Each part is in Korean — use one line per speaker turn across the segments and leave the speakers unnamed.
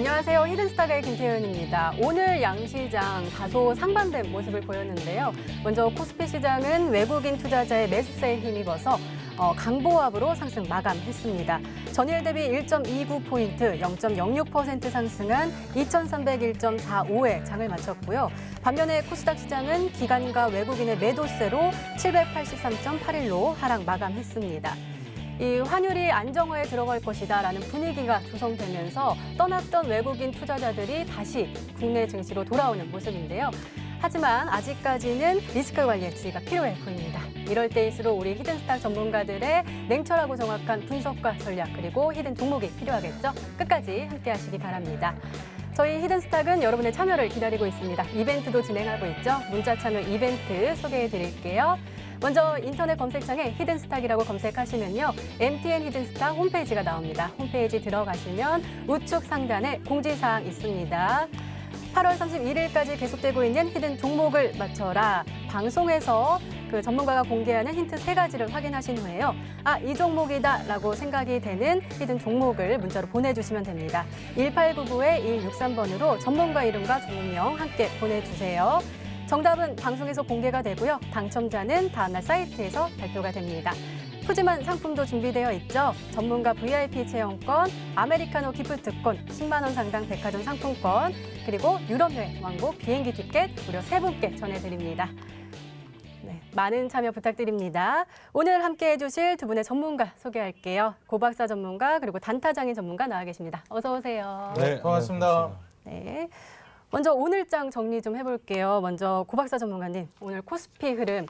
안녕하세요. 히든스탁의 김태현입니다. 오늘 양시장 다소 상반된 모습을 보였는데요. 먼저 코스피 시장은 외국인 투자자의 매수세에 힘입어서 강보합으로 상승 마감했습니다. 전일 대비 1.29포인트, 0.06% 상승한 2,301.45에 장을 마쳤고요. 반면에 코스닥 시장은 기관과 외국인의 매도세로 783.81로 하락 마감했습니다. 이 환율이 안정화에 들어갈 것이다라는 분위기가 조성되면서 떠났던 외국인 투자자들이 다시 국내 증시로 돌아오는 모습인데요. 하지만 아직까지는 리스크 관리의 지혜가 필요해 보입니다. 이럴 때일수록 우리 히든스탁 전문가들의 냉철하고 정확한 분석과 전략 그리고 히든 종목이 필요하겠죠. 끝까지 함께 하시기 바랍니다. 저희 히든스탁은 여러분의 참여를 기다리고 있습니다. 이벤트도 진행하고 있죠. 문자 참여 이벤트 소개해 드릴게요. 먼저 인터넷 검색창에 히든스탁이라고 검색하시면요. MTN 히든스탁 홈페이지가 나옵니다. 홈페이지 들어가시면 우측 상단에 공지사항 있습니다. 8월 31일까지 계속되고 있는 히든 종목을 맞춰라. 방송에서 그 전문가가 공개하는 힌트 3가지를 확인하신 후에요. 이 종목이다라고 생각이 되는 히든 종목을 문자로 보내주시면 됩니다. 1899-2163번으로 전문가 이름과 종목명 함께 보내주세요. 정답은 방송에서 공개가 되고요. 당첨자는 다음날 사이트에서 발표가 됩니다. 푸짐한 상품도 준비되어 있죠. 전문가 VIP 체험권, 아메리카노 기프트권, 10만 원 상당 백화점 상품권, 그리고 유럽 여행 왕복 비행기 티켓 무려 3분께 전해드립니다. 네, 많은 참여 부탁드립니다. 오늘 함께해 주실 두 분의 전문가 소개할게요. 고박사 전문가 그리고 단타장인 전문가 나와 계십니다. 어서 오세요.
네, 반갑습니다.
네. 먼저 오늘장 정리 좀 해볼게요. 먼저 고박사 전문가님, 오늘 코스피 흐름,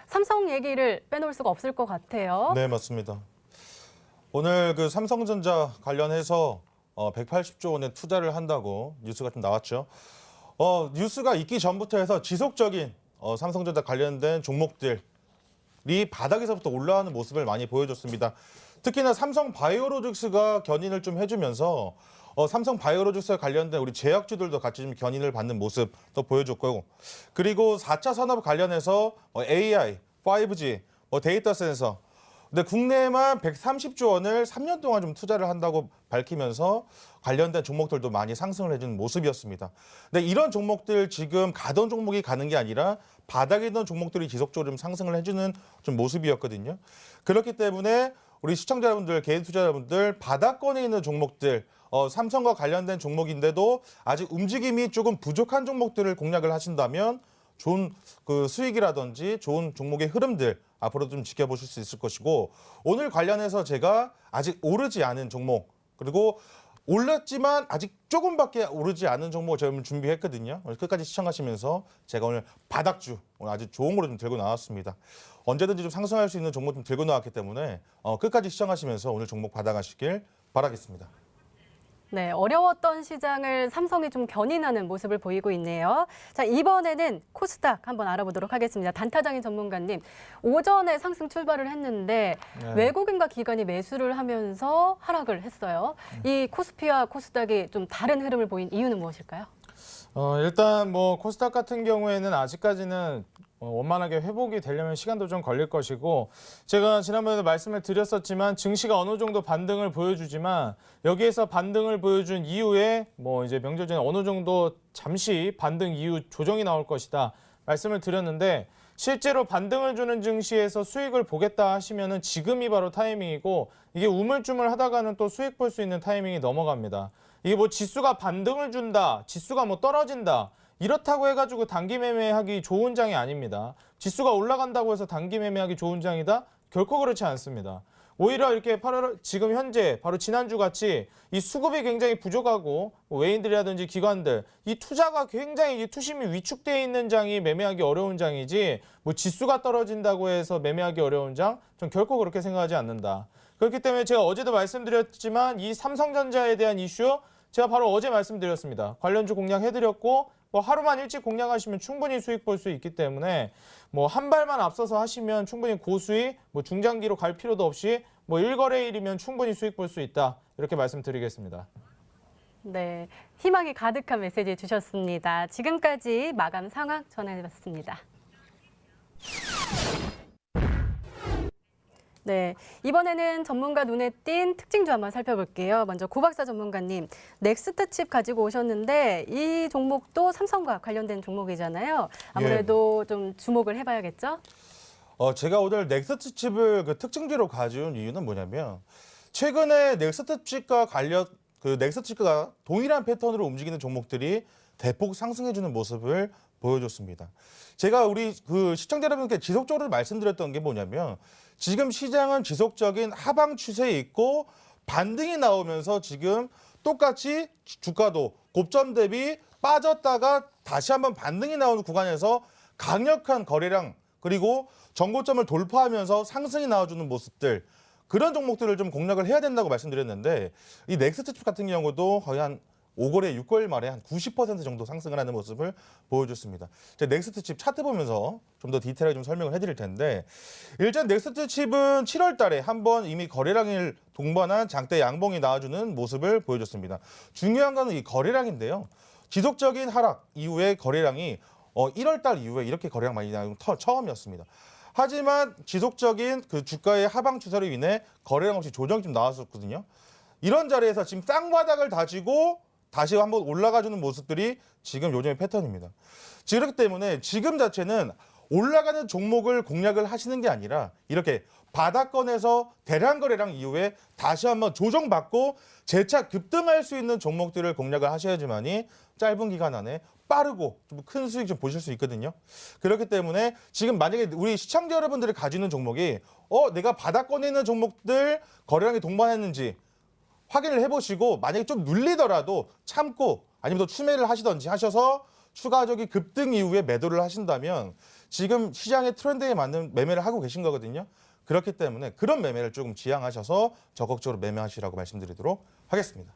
삼성 얘기를 빼놓을 수가 없을 것 같아요.
네, 맞습니다. 오늘 그 삼성전자 관련해서 180조 원의 투자를 한다고 뉴스가 좀 나왔죠. 뉴스가 있기 전부터 해서 지속적인 삼성전자 관련된 종목들이 바닥에서부터 올라가는 모습을 많이 보여줬습니다. 특히나 삼성바이오로직스가 견인을 좀 해주면서 삼성바이오로직스와 관련된 우리 제약주들도 같이 좀 견인을 받는 모습도 보여줬고요. 그리고 4차 산업 관련해서 AI, 5G, 데이터 센서, 근데 국내에만 130조 원을 3년 동안 좀 투자를 한다고 밝히면서 관련된 종목들도 많이 상승을 해주는 모습이었습니다. 근데 이런 종목들 지금 가던 종목이 가는 게 아니라 바닥에 있던 종목들이 지속적으로 좀 상승을 해주는 좀 모습이었거든요. 그렇기 때문에 우리 시청자분들, 개인 투자자분들 바닥권에 있는 종목들, 삼성과 관련된 종목인데도 아직 움직임이 조금 부족한 종목들을 공략을 하신다면 좋은 그 수익이라든지 좋은 종목의 흐름들 앞으로 좀 지켜보실 수 있을 것이고, 오늘 관련해서 제가 아직 오르지 않은 종목 그리고 올랐지만 아직 조금밖에 오르지 않은 종목을 저희는 준비했거든요. 끝까지 시청하시면서 제가 오늘 바닥주 오늘 아주 좋은 거로 좀 들고 나왔습니다. 언제든지 좀 상승할 수 있는 종목 좀 들고 나왔기 때문에 끝까지 시청하시면서 오늘 종목 받아가시길 바라겠습니다.
네, 어려웠던 시장을 삼성이 좀 견인하는 모습을 보이고 있네요. 자, 이번에는 코스닥 한번 알아보도록 하겠습니다. 단타장인 전문가님, 오전에 상승 출발을 했는데 외국인과 기관이 매수를 하면서 하락을 했어요. 이 코스피와 코스닥이 좀 다른 흐름을 보인 이유는 무엇일까요?
일단 코스닥 같은 경우에는 아직까지는 원만하게 회복이 되려면 시간도 좀 걸릴 것이고, 제가 지난번에도 말씀을 드렸었지만 증시가 어느 정도 반등을 보여주지만 여기에서 반등을 보여준 이후에 이제 명절 전에 어느 정도 잠시 반등 이후 조정이 나올 것이다 말씀을 드렸는데, 실제로 반등을 주는 증시에서 수익을 보겠다 하시면은 지금이 바로 타이밍이고, 이게 우물쭈물 하다가는 또 수익 볼 수 있는 타이밍이 넘어갑니다. 이게 지수가 반등을 준다, 지수가 떨어진다, 이렇다고 해가지고 단기 매매하기 좋은 장이 아닙니다. 지수가 올라간다고 해서 단기 매매하기 좋은 장이다? 결코 그렇지 않습니다. 오히려 이렇게 지금 현재 바로 지난주 같이 이 수급이 굉장히 부족하고 외인들이라든지 기관들 이 투자가 굉장히 투심이 위축되어 있는 장이 매매하기 어려운 장이지, 지수가 떨어진다고 해서 매매하기 어려운 장? 전 결코 그렇게 생각하지 않는다. 그렇기 때문에 제가 어제도 말씀드렸지만 이 삼성전자에 대한 이슈 제가 바로 어제 말씀드렸습니다. 관련주 공략해드렸고, 하루만 일찍 공략하시면 충분히 수익 볼 수 있기 때문에 한 발만 앞서서 하시면 충분히 고수익, 중장기로 갈 필요도 없이 1거래일이면 충분히 수익 볼 수 있다. 이렇게 말씀드리겠습니다.
네, 희망이 가득한 메시지 주셨습니다. 지금까지 마감 상황 전해봤습니다. 네, 이번에는 전문가 눈에 띈 특징주 한번 살펴볼게요. 먼저 고박사 전문가님, 넥스트칩 가지고 오셨는데 이 종목도 삼성과 관련된 종목이잖아요. 아무래도 좀 주목을 해봐야겠죠?
제가 오늘 넥스트 칩을 그 특징주로 가져온 이유는 뭐냐면 최근에 넥스트 칩과 넥스트 칩과 동일한 패턴으로 움직이는 종목들이 대폭 상승해주는 모습을 보여줬습니다. 제가 우리 그 시청자 여러분께 지속적으로 말씀드렸던 게 뭐냐면 지금 시장은 지속적인 하방 추세에 있고 반등이 나오면서 지금 똑같이 주가도 고점 대비 빠졌다가 다시 한번 반등이 나오는 구간에서 강력한 거래량 그리고 전고점을 돌파하면서 상승이 나와주는 모습들 그런 종목들을 좀 공략을 해야 된다고 말씀드렸는데 이 넥스트칩 같은 경우도 거의 한 5거래 6개월 만에 한 90% 정도 상승을 하는 모습을 보여줬습니다. 제가 넥스트칩 차트 보면서 좀 더 디테일하게 좀 설명을 해드릴 텐데 일단 넥스트칩은 7월 달에 한번 이미 거래량을 동반한 장대 양봉이 나와주는 모습을 보여줬습니다. 중요한 거는 이 거래량인데요. 지속적인 하락 이후에 거래량이 1월 달 이후에 이렇게 거래량 많이 나온 건 처음이었습니다. 하지만 지속적인 그 주가의 하방 추세로 인해 거래량 없이 조정이 좀 나왔었거든요. 이런 자리에서 지금 쌍바닥을 다지고 다시 한번 올라가주는 모습들이 지금 요즘의 패턴입니다. 그렇기 때문에 지금 자체는 올라가는 종목을 공략을 하시는 게 아니라 이렇게 바닥권에서 대량 거래량 이후에 다시 한번 조정받고 재차 급등할 수 있는 종목들을 공략을 하셔야지만이 짧은 기간 안에 빠르고 좀 큰 수익 좀 보실 수 있거든요. 그렇기 때문에 지금 만약에 우리 시청자 여러분들이 가지고 있는 종목이 내가 바닥권에 있는 종목들 거래량이 동반했는지 확인을 해보시고 만약에 좀 눌리더라도 참고 아니면 또 추매를 하시던지 하셔서 추가적인 급등 이후에 매도를 하신다면 지금 시장의 트렌드에 맞는 매매를 하고 계신 거거든요. 그렇기 때문에 그런 매매를 조금 지양하셔서 적극적으로 매매하시라고 말씀드리도록 하겠습니다.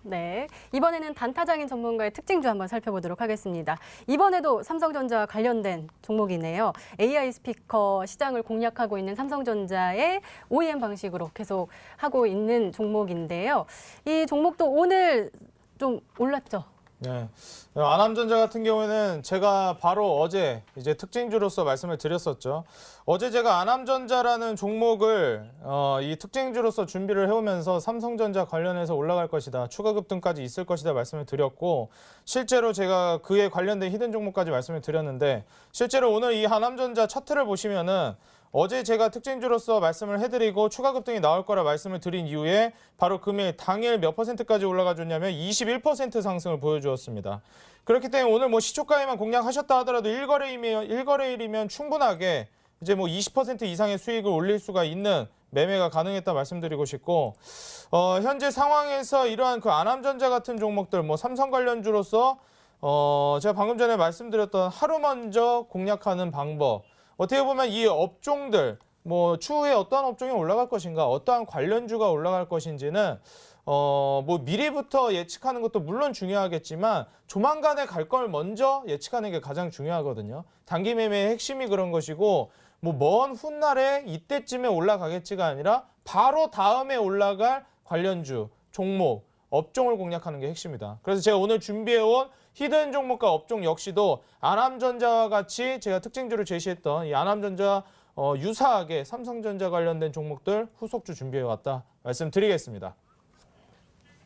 네, 이번에는 단타장인 전문가의 특징주 한번 살펴보도록 하겠습니다. 이번에도 삼성전자와 관련된 종목이네요. AI 스피커 시장을 공략하고 있는 삼성전자의 OEM 방식으로 계속 하고 있는 종목인데요. 이 종목도 오늘 좀 올랐죠?
네. 안암전자 같은 경우에는 제가 바로 어제 이제 특징주로서 말씀을 드렸었죠. 어제 제가 안암전자라는 종목을 이 특징주로서 준비를 해오면서 삼성전자 관련해서 올라갈 것이다. 추가 급등까지 있을 것이다 말씀을 드렸고 실제로 제가 그에 관련된 히든 종목까지 말씀을 드렸는데 실제로 오늘 이 안암전자 차트를 보시면은 어제 제가 특징주로서 말씀을 해드리고 추가 급등이 나올 거라 말씀을 드린 이후에 바로 금일 당일 몇 %까지 올라가 줬냐면 21% 상승을 보여주었습니다. 그렇기 때문에 오늘 뭐 시초가에만 공략하셨다 하더라도 1거래일이면 충분하게 이제 뭐 20% 이상의 수익을 올릴 수가 있는 매매가 가능했다 말씀드리고 싶고 현재 상황에서 이러한 그 안암전자 같은 종목들 뭐 삼성 관련주로서 제가 방금 전에 말씀드렸던 하루 먼저 공략하는 방법 어떻게 보면 이 업종들 뭐 추후에 어떠한 업종이 올라갈 것인가 어떠한 관련주가 올라갈 것인지는 뭐 미리부터 예측하는 것도 물론 중요하겠지만 조만간에 갈 걸 먼저 예측하는 게 가장 중요하거든요. 단기 매매의 핵심이 그런 것이고 뭐 먼 훗날에 이때쯤에 올라가겠지가 아니라 바로 다음에 올라갈 관련주, 종목, 업종을 공략하는 게 핵심이다. 그래서 제가 오늘 준비해온 히든 종목과 업종 역시도 안암전자와 같이 제가 특징주를 제시했던 이 안암전자 유사하게 삼성전자 관련된 종목들 후속주 준비해왔다 말씀드리겠습니다.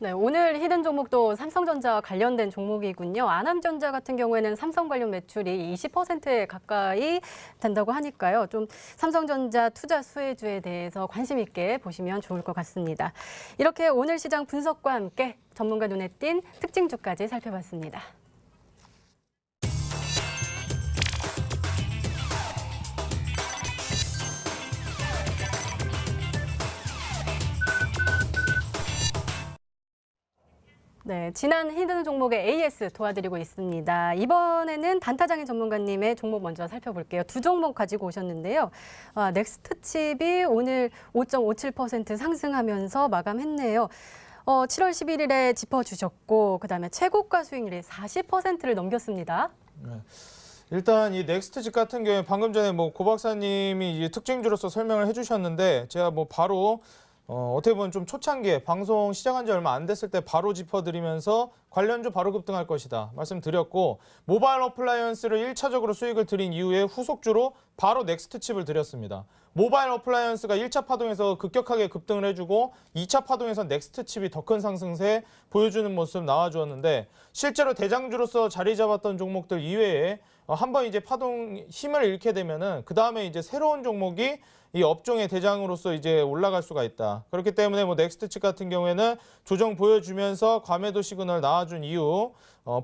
네, 오늘 히든 종목도 삼성전자와 관련된 종목이군요. 안암전자 같은 경우에는 삼성 관련 매출이 20%에 가까이 된다고 하니까요. 좀 삼성전자 투자 수혜주에 대해서 관심 있게 보시면 좋을 것 같습니다. 이렇게 오늘 시장 분석과 함께 전문가 눈에 띈 특징주까지 살펴봤습니다. 네, 지난 히든 종목의 AS 도와드리고 있습니다. 이번에는 단타장인 전문가님의 종목 먼저 살펴볼게요. 두 종목 가지고 오셨는데요. 넥스트칩이 오늘 5.57% 상승하면서 마감했네요. 7월 11일에 짚어주셨고 그다음에 최고가 수익률이 40%를 넘겼습니다.
네. 일단 이 넥스트칩 같은 경우에 방금 전에 뭐 고 박사님이 이 특징주로서 설명을 해주셨는데 제가 뭐 바로 어떻게 보면 좀 초창기에 방송 시작한 지 얼마 안 됐을 때 바로 짚어드리면서 관련주 바로 급등할 것이다 말씀드렸고, 모바일 어플라이언스를 1차적으로 수익을 드린 이후에 후속주로 바로 넥스트 칩을 드렸습니다. 모바일 어플라이언스가 1차 파동에서 급격하게 급등을 해주고 2차 파동에서 넥스트 칩이 더 큰 상승세 보여주는 모습 나와주었는데, 실제로 대장주로서 자리 잡았던 종목들 이외에 한번 이제 파동 힘을 잃게 되면은 그 다음에 이제 새로운 종목이 이 업종의 대장으로서 이제 올라갈 수가 있다. 그렇기 때문에 뭐 넥스트칩 같은 경우에는 조정 보여주면서 과매도 시그널 나와준 이후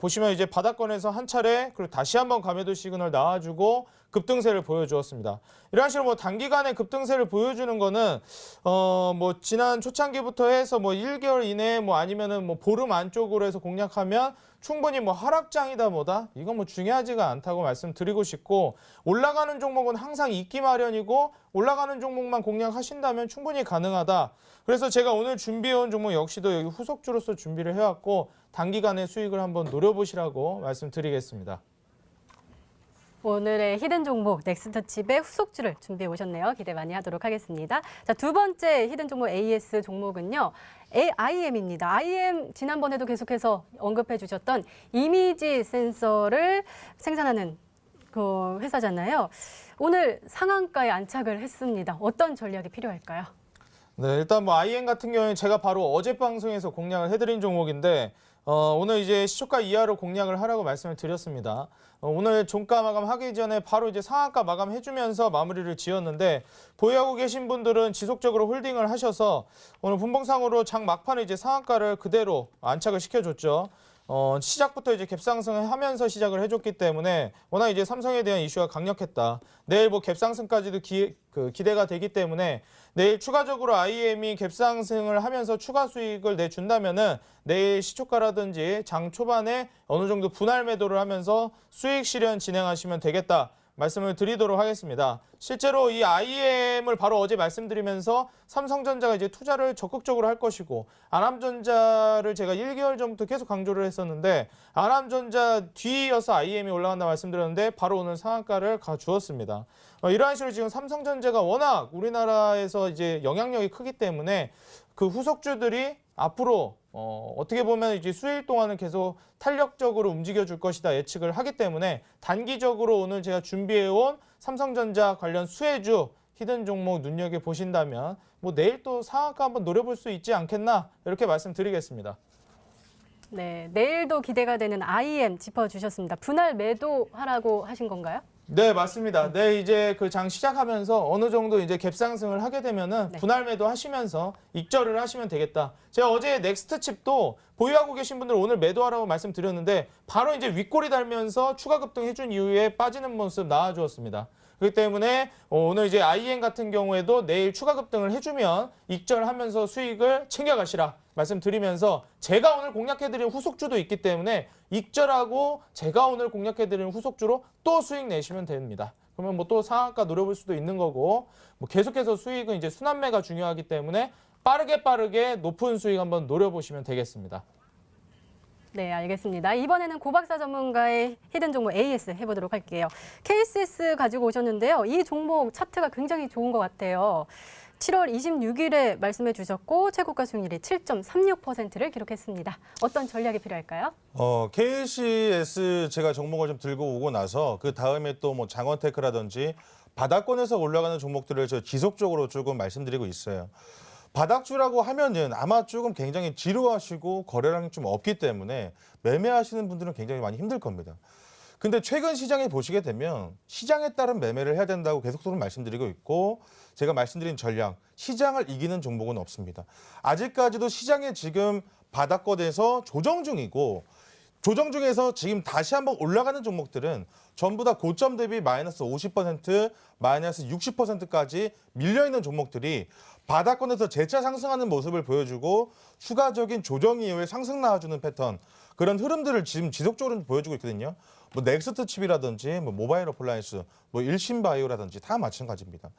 보시면 이제 바닥권에서 한 차례 그리고 다시 한번 과매도 시그널 나와주고 급등세를 보여주었습니다. 이런 식으로 뭐 단기간에 급등세를 보여주는 거는 뭐 지난 초창기부터 해서 뭐 1개월 이내에 뭐 아니면은 뭐 보름 안쪽으로 해서 공략하면 충분히 뭐 하락장이다 뭐다 이건 뭐 중요하지가 않다고 말씀드리고 싶고, 올라가는 종목은 항상 있기 마련이고 올라가는 종목만 공략하신다면 충분히 가능하다. 그래서 제가 오늘 준비해온 종목 역시도 여기 후속주로서 준비를 해왔고 단기간에 수익을 한번 노려보시라고 말씀드리겠습니다.
오늘의 히든 종목 넥스트칩의 후속주를 준비해 오셨네요. 기대 많이 하도록 하겠습니다. 자, 두 번째 히든 종목 AS 종목은요. IM입니다. IM 지난번에도 계속해서 언급해 주셨던 이미지 센서를 생산하는 그 회사잖아요. 오늘 상한가에 안착을 했습니다. 어떤 전략이 필요할까요?
네, 일단 뭐 IM 같은 경우에 제가 바로 어제 방송에서 공략을 해드린 종목인데 오늘 이제 시초가 이하로 공략을 하라고 말씀을 드렸습니다. 오늘 종가 마감하기 전에 바로 이제 상한가 마감해주면서 마무리를 지었는데, 보유하고 계신 분들은 지속적으로 홀딩을 하셔서 오늘 분봉상으로 장 막판에 이제 상한가를 그대로 안착을 시켜줬죠. 시작부터 이제 갭상승을 하면서 시작을 해줬기 때문에 워낙 이제 삼성에 대한 이슈가 강력했다. 내일 뭐 갭상승까지도 기대가 되기 때문에 내일 추가적으로 IM이 갭상승을 하면서 추가 수익을 내준다면은 내일 시초가라든지 장 초반에 어느 정도 분할 매도를 하면서 수익 실현 진행하시면 되겠다 말씀을 드리도록 하겠습니다. 실제로 이 IM을 바로 어제 말씀드리면서 삼성전자가 이제 투자를 적극적으로 할 것이고, 아남전자를 제가 1개월 전부터 계속 강조를 했었는데 아남전자 뒤이어서 IM이 올라간다 말씀드렸는데 바로 오늘 상한가를 가주었습니다. 이러한 식으로 지금 삼성전자가 워낙 우리나라에서 이제 영향력이 크기 때문에 그 후속주들이 앞으로 어떻게 보면 이제 수일 동안은 계속 탄력적으로 움직여 줄 것이다 예측을 하기 때문에 단기적으로 오늘 제가 준비해온 삼성전자 관련 수혜주 히든 종목 눈여겨보신다면 뭐 내일 또 상한가 한번 노려볼 수 있지 않겠나 이렇게 말씀드리겠습니다.
네, 내일도 기대가 되는 IM 짚어주셨습니다. 분할 매도하라고 하신 건가요?
네, 맞습니다. 네, 이제 그 장 시작하면서 어느 정도 이제 갭상승을 하게 되면은 분할 매도 하시면서 익절을 하시면 되겠다. 제가 어제 넥스트 칩도 보유하고 계신 분들 오늘 매도하라고 말씀드렸는데 바로 이제 윗골이 달면서 추가 급등 해준 이후에 빠지는 모습 나와주었습니다. 그렇기 때문에 오늘 이제 IM 같은 경우에도 내일 추가 급등을 해주면 익절하면서 수익을 챙겨가시라 말씀드리면서, 제가 오늘 공략해드린 후속주도 있기 때문에 익절하고 제가 오늘 공략해드린 후속주로 또 수익 내시면 됩니다. 그러면 뭐 또 상한가 노려볼 수도 있는 거고, 뭐 계속해서 수익은 이제 순환매가 중요하기 때문에 빠르게 높은 수익 한번 노려보시면 되겠습니다.
네, 알겠습니다. 이번에는 고박사 전문가의 히든 종목 AS 해보도록 할게요. KSS 가지고 오셨는데요. 이 종목 차트가 굉장히 좋은 것 같아요. 7월 26일에 말씀해 주셨고 최고가 수익률이 7.36%를 기록했습니다. 어떤 전략이 필요할까요?
KCS 제가 종목을 좀 들고 오고 나서 그 다음에 또 뭐 장원테크라든지 바닥권에서 올라가는 종목들을 저 지속적으로 조금 말씀드리고 있어요. 바닥주라고 하면은 아마 조금 굉장히 지루하시고 거래량이 좀 없기 때문에 매매하시는 분들은 굉장히 많이 힘들 겁니다. 근데 최근 시장에 보시게 되면 시장에 따른 매매를 해야 된다고 계속적으로 말씀드리고 있고, 제가 말씀드린 전략, 시장을 이기는 종목은 없습니다. 아직까지도 시장에 지금 바닥권에서 조정 중이고, 조정 중에서 지금 다시 한번 올라가는 종목들은 전부 다 고점 대비 마이너스 50%, 마이너스 60%까지 밀려있는 종목들이 바닥권에서 재차 상승하는 모습을 보여주고 추가적인 조정 이후에 상승 나와주는 패턴, 그런 흐름들을 지금 지속적으로 보여주고 있거든요. 뭐 넥스트 칩이라든지 뭐 모바일 어플라이언스, 뭐 일신바이오라든지 다 마찬가지입니다.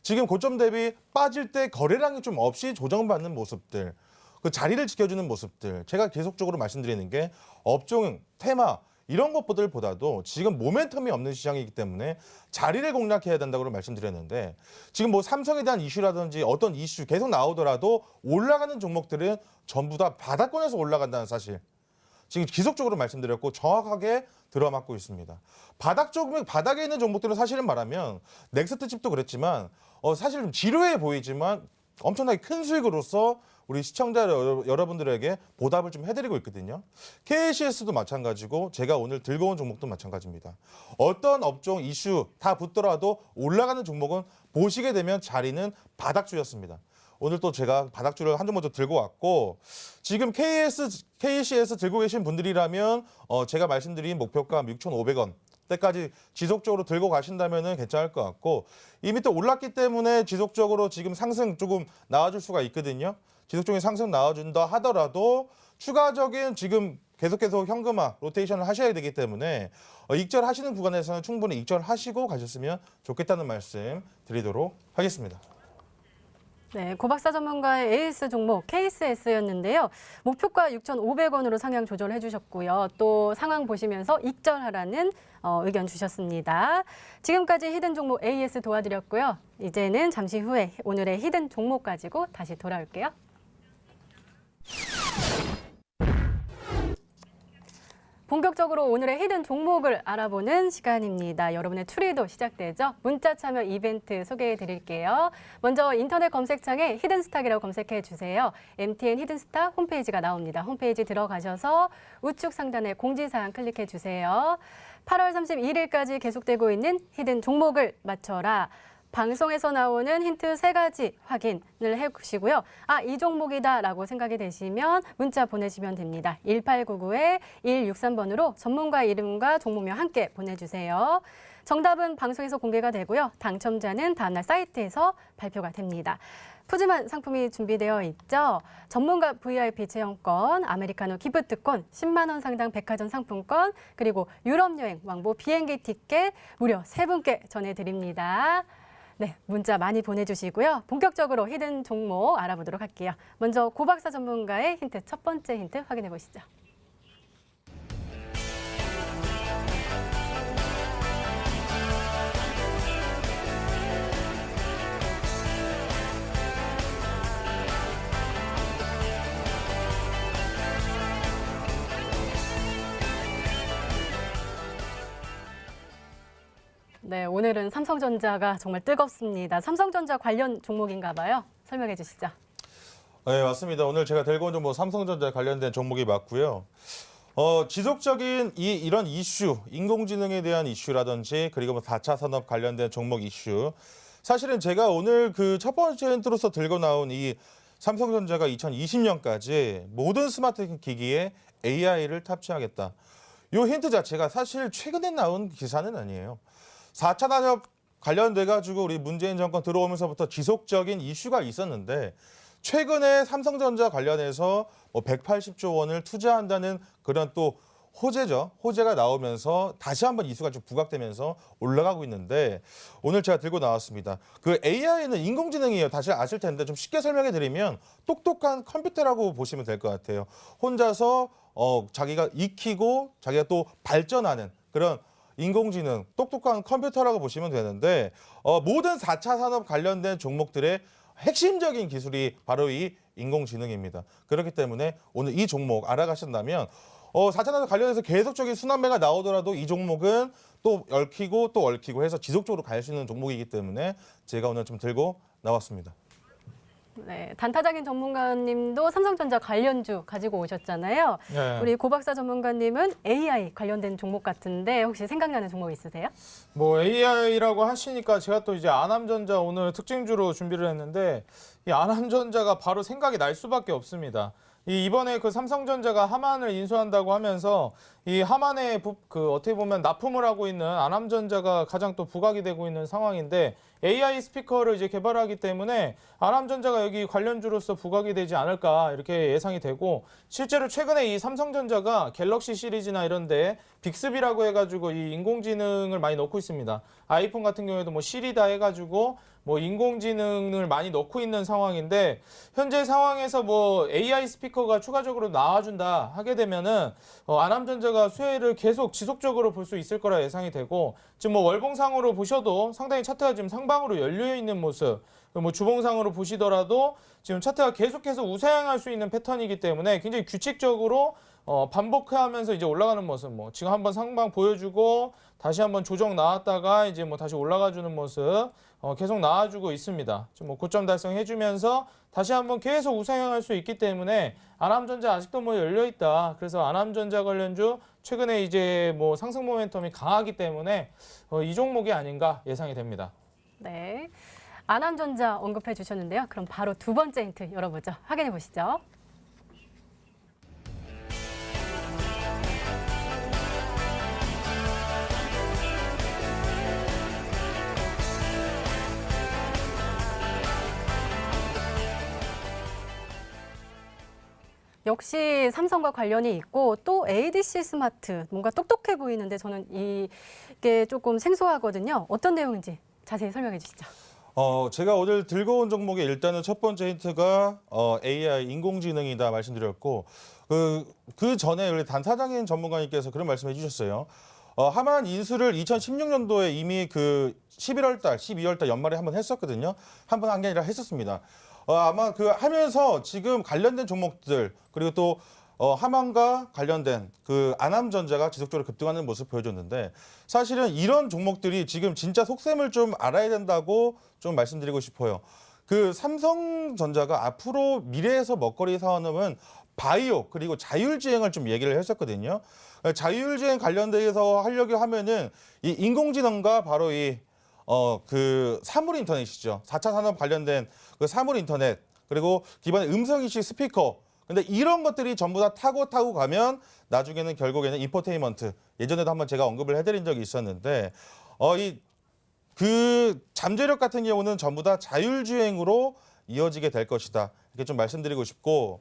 지금 고점 대비 빠질 때 거래량이 좀 없이 조정받는 모습들, 그 자리를 지켜주는 모습들, 제가 계속적으로 말씀드리는 게 업종, 테마, 이런 것들보다도 지금 모멘텀이 없는 시장이기 때문에 자리를 공략해야 된다고 말씀드렸는데 지금 뭐 삼성에 대한 이슈라든지 어떤 이슈 계속 나오더라도 올라가는 종목들은 전부 다 바닥권에서 올라간다는 사실. 지금 지속적으로 말씀드렸고 정확하게 들어맞고 있습니다. 바닥에 있는 종목들은 사실은 말하면 넥스트 칩도 그랬지만 사실 좀 지루해 보이지만 엄청나게 큰 수익으로서 우리 시청자 여러분들에게 보답을 좀 해드리고 있거든요. KCS도 마찬가지고 제가 오늘 들고 온 종목도 마찬가지입니다. 어떤 업종 이슈 다 붙더라도 올라가는 종목은 보시게 되면 자리는 바닥주였습니다. 오늘 또 제가 바닥주를 한 종 먼저 들고 왔고 지금 KCS 들고 계신 분들이라면 제가 말씀드린 목표가 6,500원 때까지 지속적으로 들고 가신다면 괜찮을 것 같고 이미 또 올랐기 때문에 지속적으로 지금 상승 조금 나와줄 수가 있거든요. 지속적인 상승 나와준다 하더라도 추가적인 지금 계속해서 현금화 로테이션을 하셔야 되기 때문에 익절하시는 구간에서는 충분히 익절하시고 가셨으면 좋겠다는 말씀 드리도록 하겠습니다.
네, 고박사 전문가의 에이스 종목 KCS였는데요. 목표가 6,500원으로 상향 조절해 주셨고요. 또 상황 보시면서 익절하라는 의견 주셨습니다. 지금까지 히든 종목 AS 도와드렸고요. 이제는 잠시 후에 오늘의 히든 종목 가지고 다시 돌아올게요. 본격적으로 오늘의 히든 종목을 알아보는 시간입니다. 여러분의 추리도 시작되죠. 문자 참여 이벤트 소개해 드릴게요. 먼저 인터넷 검색창에 히든스탁이라고 검색해 주세요. MTN 히든스탁 홈페이지가 나옵니다. 홈페이지 들어가셔서 우측 상단에 공지사항 클릭해 주세요. 8월 31일까지 계속되고 있는 히든 종목을 맞춰라. 방송에서 나오는 힌트 3가지 확인을 해주시고요. 이 종목이다라고 생각이 되시면 문자 보내시면 됩니다. 1899-2163번으로 전문가 이름과 종목명 함께 보내주세요. 정답은 방송에서 공개가 되고요. 당첨자는 다음날 사이트에서 발표가 됩니다. 푸짐한 상품이 준비되어 있죠. 전문가 VIP 체험권, 아메리카노 기프트권, 10만 원 상당 백화점 상품권, 그리고 유럽 여행 왕복 비행기 티켓 무려 3분께 전해드립니다. 네, 문자 많이 보내주시고요. 본격적으로 히든 종목 알아보도록 할게요. 먼저 고박사 전문가의 힌트, 첫 번째 힌트 확인해 보시죠. 네, 오늘은 삼성전자가 정말 뜨겁습니다. 삼성전자 관련 종목인가 봐요. 설명해 주시죠.
네, 맞습니다. 오늘 제가 들고 온 종목 삼성전자 관련된 종목이 맞고요. 지속적인 이런 이슈, 인공지능에 대한 이슈라든지 그리고 4차 산업 관련된 종목 이슈. 사실은 제가 오늘 그 첫 번째 힌트로서 들고 나온 이 삼성전자가 2020년까지 모든 스마트 기기에 AI를 탑재하겠다. 이 힌트 자체가 사실 최근에 나온 기사는 아니에요. 4차 산업 관련돼 가지고 우리 문재인 정권 들어오면서부터 지속적인 이슈가 있었는데 최근에 삼성전자 관련해서 180조 원을 투자한다는 그런 또 호재가 나오면서 다시 한번 이슈가 좀 부각되면서 올라가고 있는데 오늘 제가 들고 나왔습니다. 그 AI는 인공지능이에요. 다시 아실 텐데 좀 쉽게 설명해 드리면 똑똑한 컴퓨터라고 보시면 될 것 같아요. 혼자서 자기가 익히고 자기가 또 발전하는 그런 인공지능, 똑똑한 컴퓨터라고 보시면 되는데 모든 4차 산업 관련된 종목들의 핵심적인 기술이 바로 이 인공지능입니다. 그렇기 때문에 오늘 이 종목 알아가신다면 4차 산업 관련해서 계속적인 순환매가 나오더라도 이 종목은 또 얽히고 또 얽히고 해서 지속적으로 갈 수 있는 종목이기 때문에 제가 오늘 좀 들고 나왔습니다.
네, 단타적인 전문가님도 삼성전자 관련주 가지고 오셨잖아요.
네.
우리 고박사 전문가님은 AI 관련된 종목 같은데 혹시 생각나는 종목 있으세요?
뭐 AI라고 하시니까 제가 또 이제 아남전자 오늘 특징주로 준비를 했는데 이 아남전자가 바로 생각이 날 수밖에 없습니다. 이번에 그 삼성전자가 하만을 인수한다고 하면서 이 하만에 어떻게 보면 납품을 하고 있는 아남전자가 가장 또 부각이 되고 있는 상황인데 AI 스피커를 이제 개발하기 때문에 아남전자가 여기 관련주로서 부각이 되지 않을까 이렇게 예상이 되고 실제로 최근에 이 삼성전자가 갤럭시 시리즈나 이런 데 빅스비라고 해가지고 이 인공지능을 많이 넣고 있습니다. 아이폰 같은 경우에도 뭐 시리다 해가지고 뭐 인공지능을 많이 넣고 있는 상황인데 현재 상황에서 뭐 AI 스피커가 추가적으로 나와준다 하게 되면은 아남전자가 수혜를 계속 지속적으로 볼 수 있을 거라 예상이 되고 지금 뭐 월봉상으로 보셔도 상당히 차트가 지금 상방으로 열려 있는 모습, 뭐 주봉상으로 보시더라도 지금 차트가 계속해서 우상향할 수 있는 패턴이기 때문에 굉장히 규칙적으로 반복하면서 이제 올라가는 모습, 뭐 지금 한번 상방 보여주고 다시 한번 조정 나왔다가 이제 뭐 다시 올라가주는 모습 계속 나와주고 있습니다. 지금 뭐 고점 달성해주면서 다시 한번 계속 우상향할 수 있기 때문에 아남전자 아직도 뭐 열려 있다. 그래서 아남전자 관련주 최근에 이제 뭐 상승 모멘텀이 강하기 때문에 이 종목이 아닌가 예상이 됩니다.
네. 아남전자 언급해 주셨는데요. 그럼 바로 두 번째 힌트 열어보죠. 확인해 보시죠. 역시 삼성과 관련이 있고 또 ADC 스마트 뭔가 똑똑해 보이는데 저는 이게 조금 생소하거든요. 어떤 내용인지 자세히 설명해 주시죠.
제가 오늘 들고 온 종목의 일단은 첫 번째 힌트가 AI 인공지능이다 말씀드렸고 그 전에 우리 단타장인 전문가님께서 그런 말씀해 주셨어요. 하만 인수를 2016년도에 이미 그 11월 달, 12월 달 연말에 한번 했었거든요. 한 번 한 게 아니라 했었습니다. 아마 그 하면서 지금 관련된 종목들 그리고 또 하만과 관련된 그 아남전자가 지속적으로 급등하는 모습 보여줬는데 사실은 이런 종목들이 지금 진짜 속셈을 좀 알아야 된다고 좀 말씀드리고 싶어요. 그 삼성전자가 앞으로 미래에서 먹거리 사업은 바이오 그리고 자율주행을 좀 얘기를 했었거든요. 자율주행 관련돼서 하려고 하면은 이 인공지능과 바로 그 사물 인터넷이죠. 4차 산업 관련된 그 사물 인터넷 그리고 기반의 음성 인식 스피커. 근데 이런 것들이 전부 다 타고 가면 나중에는 결국에는 인포테인먼트. 예전에도 한번 제가 언급을 해드린 적이 있었는데 그 잠재력 같은 경우는 전부 다 자율주행으로 이어지게 될 것이다. 이렇게 좀 말씀드리고 싶고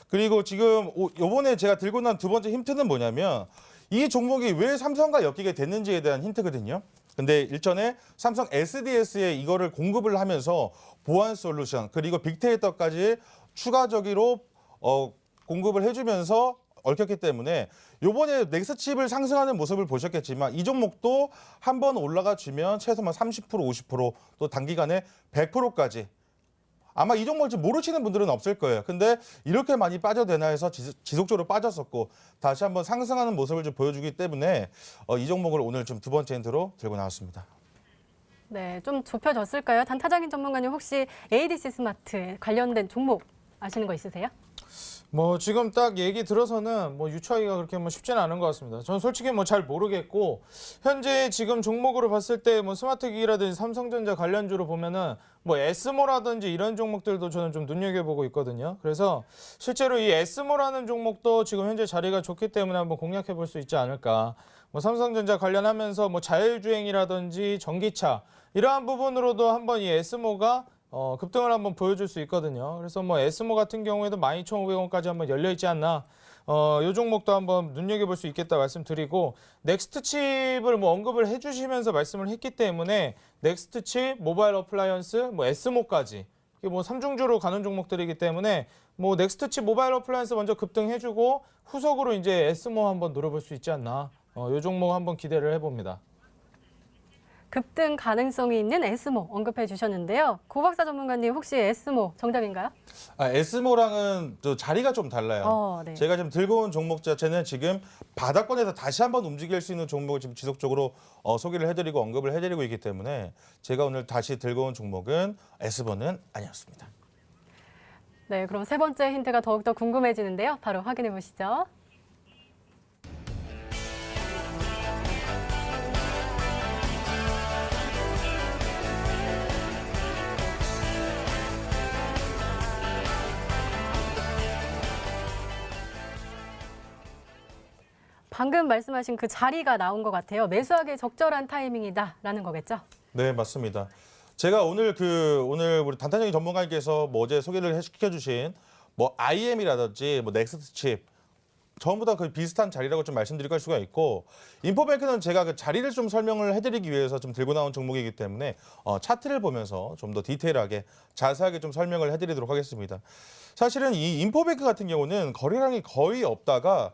그리고 지금 요번에 제가 들고 난 두 번째 힌트는 뭐냐면 이 종목이 왜 삼성과 엮이게 됐는지에 대한 힌트거든요. 근데 일전에 삼성 SDS에 이거를 공급을 하면서 보안 솔루션 그리고 빅데이터까지 추가적으로 공급을 해주면서 얽혔기 때문에 요번에 넥스칩을 상승하는 모습을 보셨겠지만 이 종목도 한번 올라가 주면 최소한 30% 50%또 단기간에 100%까지 아마 이 종목을 모르시는 분들은 없을 거예요. 근데 이렇게 많이 빠져되나 해서 지속적으로 빠졌었고 다시 한번 상승하는 모습을 좀 보여주기 때문에 이 종목을 오늘 좀 두 번째 힌트로 들고 나왔습니다.
네, 좀 좁혀졌을까요? 단타장인 전문가님 혹시 ADC 스마트에 관련된 종목 아시는 거 있으세요?
뭐 지금 딱 얘기 들어서는 뭐 유추하기가 그렇게 뭐 쉽지는 않은 것 같습니다. 저는 솔직히 뭐 잘 모르겠고 현재 지금 종목으로 봤을 때 뭐 스마트기기라든지 삼성전자 관련주로 보면은 뭐 에스모라든지 이런 종목들도 저는 좀 눈여겨보고 있거든요. 그래서 실제로 이 에스모라는 종목도 지금 현재 자리가 좋기 때문에 한번 공략해 볼 수 있지 않을까. 뭐 삼성전자 관련하면서 뭐 자율주행이라든지 전기차 이러한 부분으로도 한번 이 에스모가 급등을 한번 보여줄 수 있거든요. 그래서 뭐 에스모 같은 경우에도 12,500원까지 한번 열려 있지 않나. 이 종목도 한번 눈여겨볼 수 있겠다 말씀드리고 넥스트 칩을 뭐 언급을 해주시면서 말씀을 했기 때문에 넥스트 칩, 모바일 어플라이언스, 뭐 에스모까지 이게 뭐 3중주로 가는 종목들이기 때문에 뭐 넥스트 칩, 모바일 어플라이언스 먼저 급등해주고 후속으로 이제 에스모 한번 노려볼 수 있지 않나. 이 종목 한번 기대를 해봅니다.
급등 가능성이 있는 에스모 언급해 주셨는데요. 고박사 전문가님 혹시 에스모 정답인가요?
에스모랑은 또 자리가 좀 달라요.
네.
제가 지금 들고 온 종목 자체는 지금 바닥권에서 다시 한번 움직일 수 있는 종목을 지금 지속적으로 소개를 해드리고 언급을 해드리고 있기 때문에 제가 오늘 다시 들고 온 종목은 에스모는 아니었습니다.
네, 그럼 세 번째 힌트가 더욱더 궁금해지는데요. 바로 확인해 보시죠. 방금 말씀하신 그 자리가 나온 것 같아요. 매수하기에 적절한 타이밍이다라는 거겠죠?
네, 맞습니다. 제가 오늘 우리 단타장인 전문가님께서 뭐 어제 소개를 시켜주신 뭐 IM이라든지 뭐 넥스트 칩 전부 다 그 비슷한 자리라고 좀 말씀드릴 수가 있고 인포뱅크는 제가 그 자리를 좀 설명을 해드리기 위해서 좀 들고 나온 종목이기 때문에 차트를 보면서 좀 더 디테일하게 자세하게 좀 설명을 해드리도록 하겠습니다. 사실은 이 인포뱅크 같은 경우는 거래량이 거의 없다가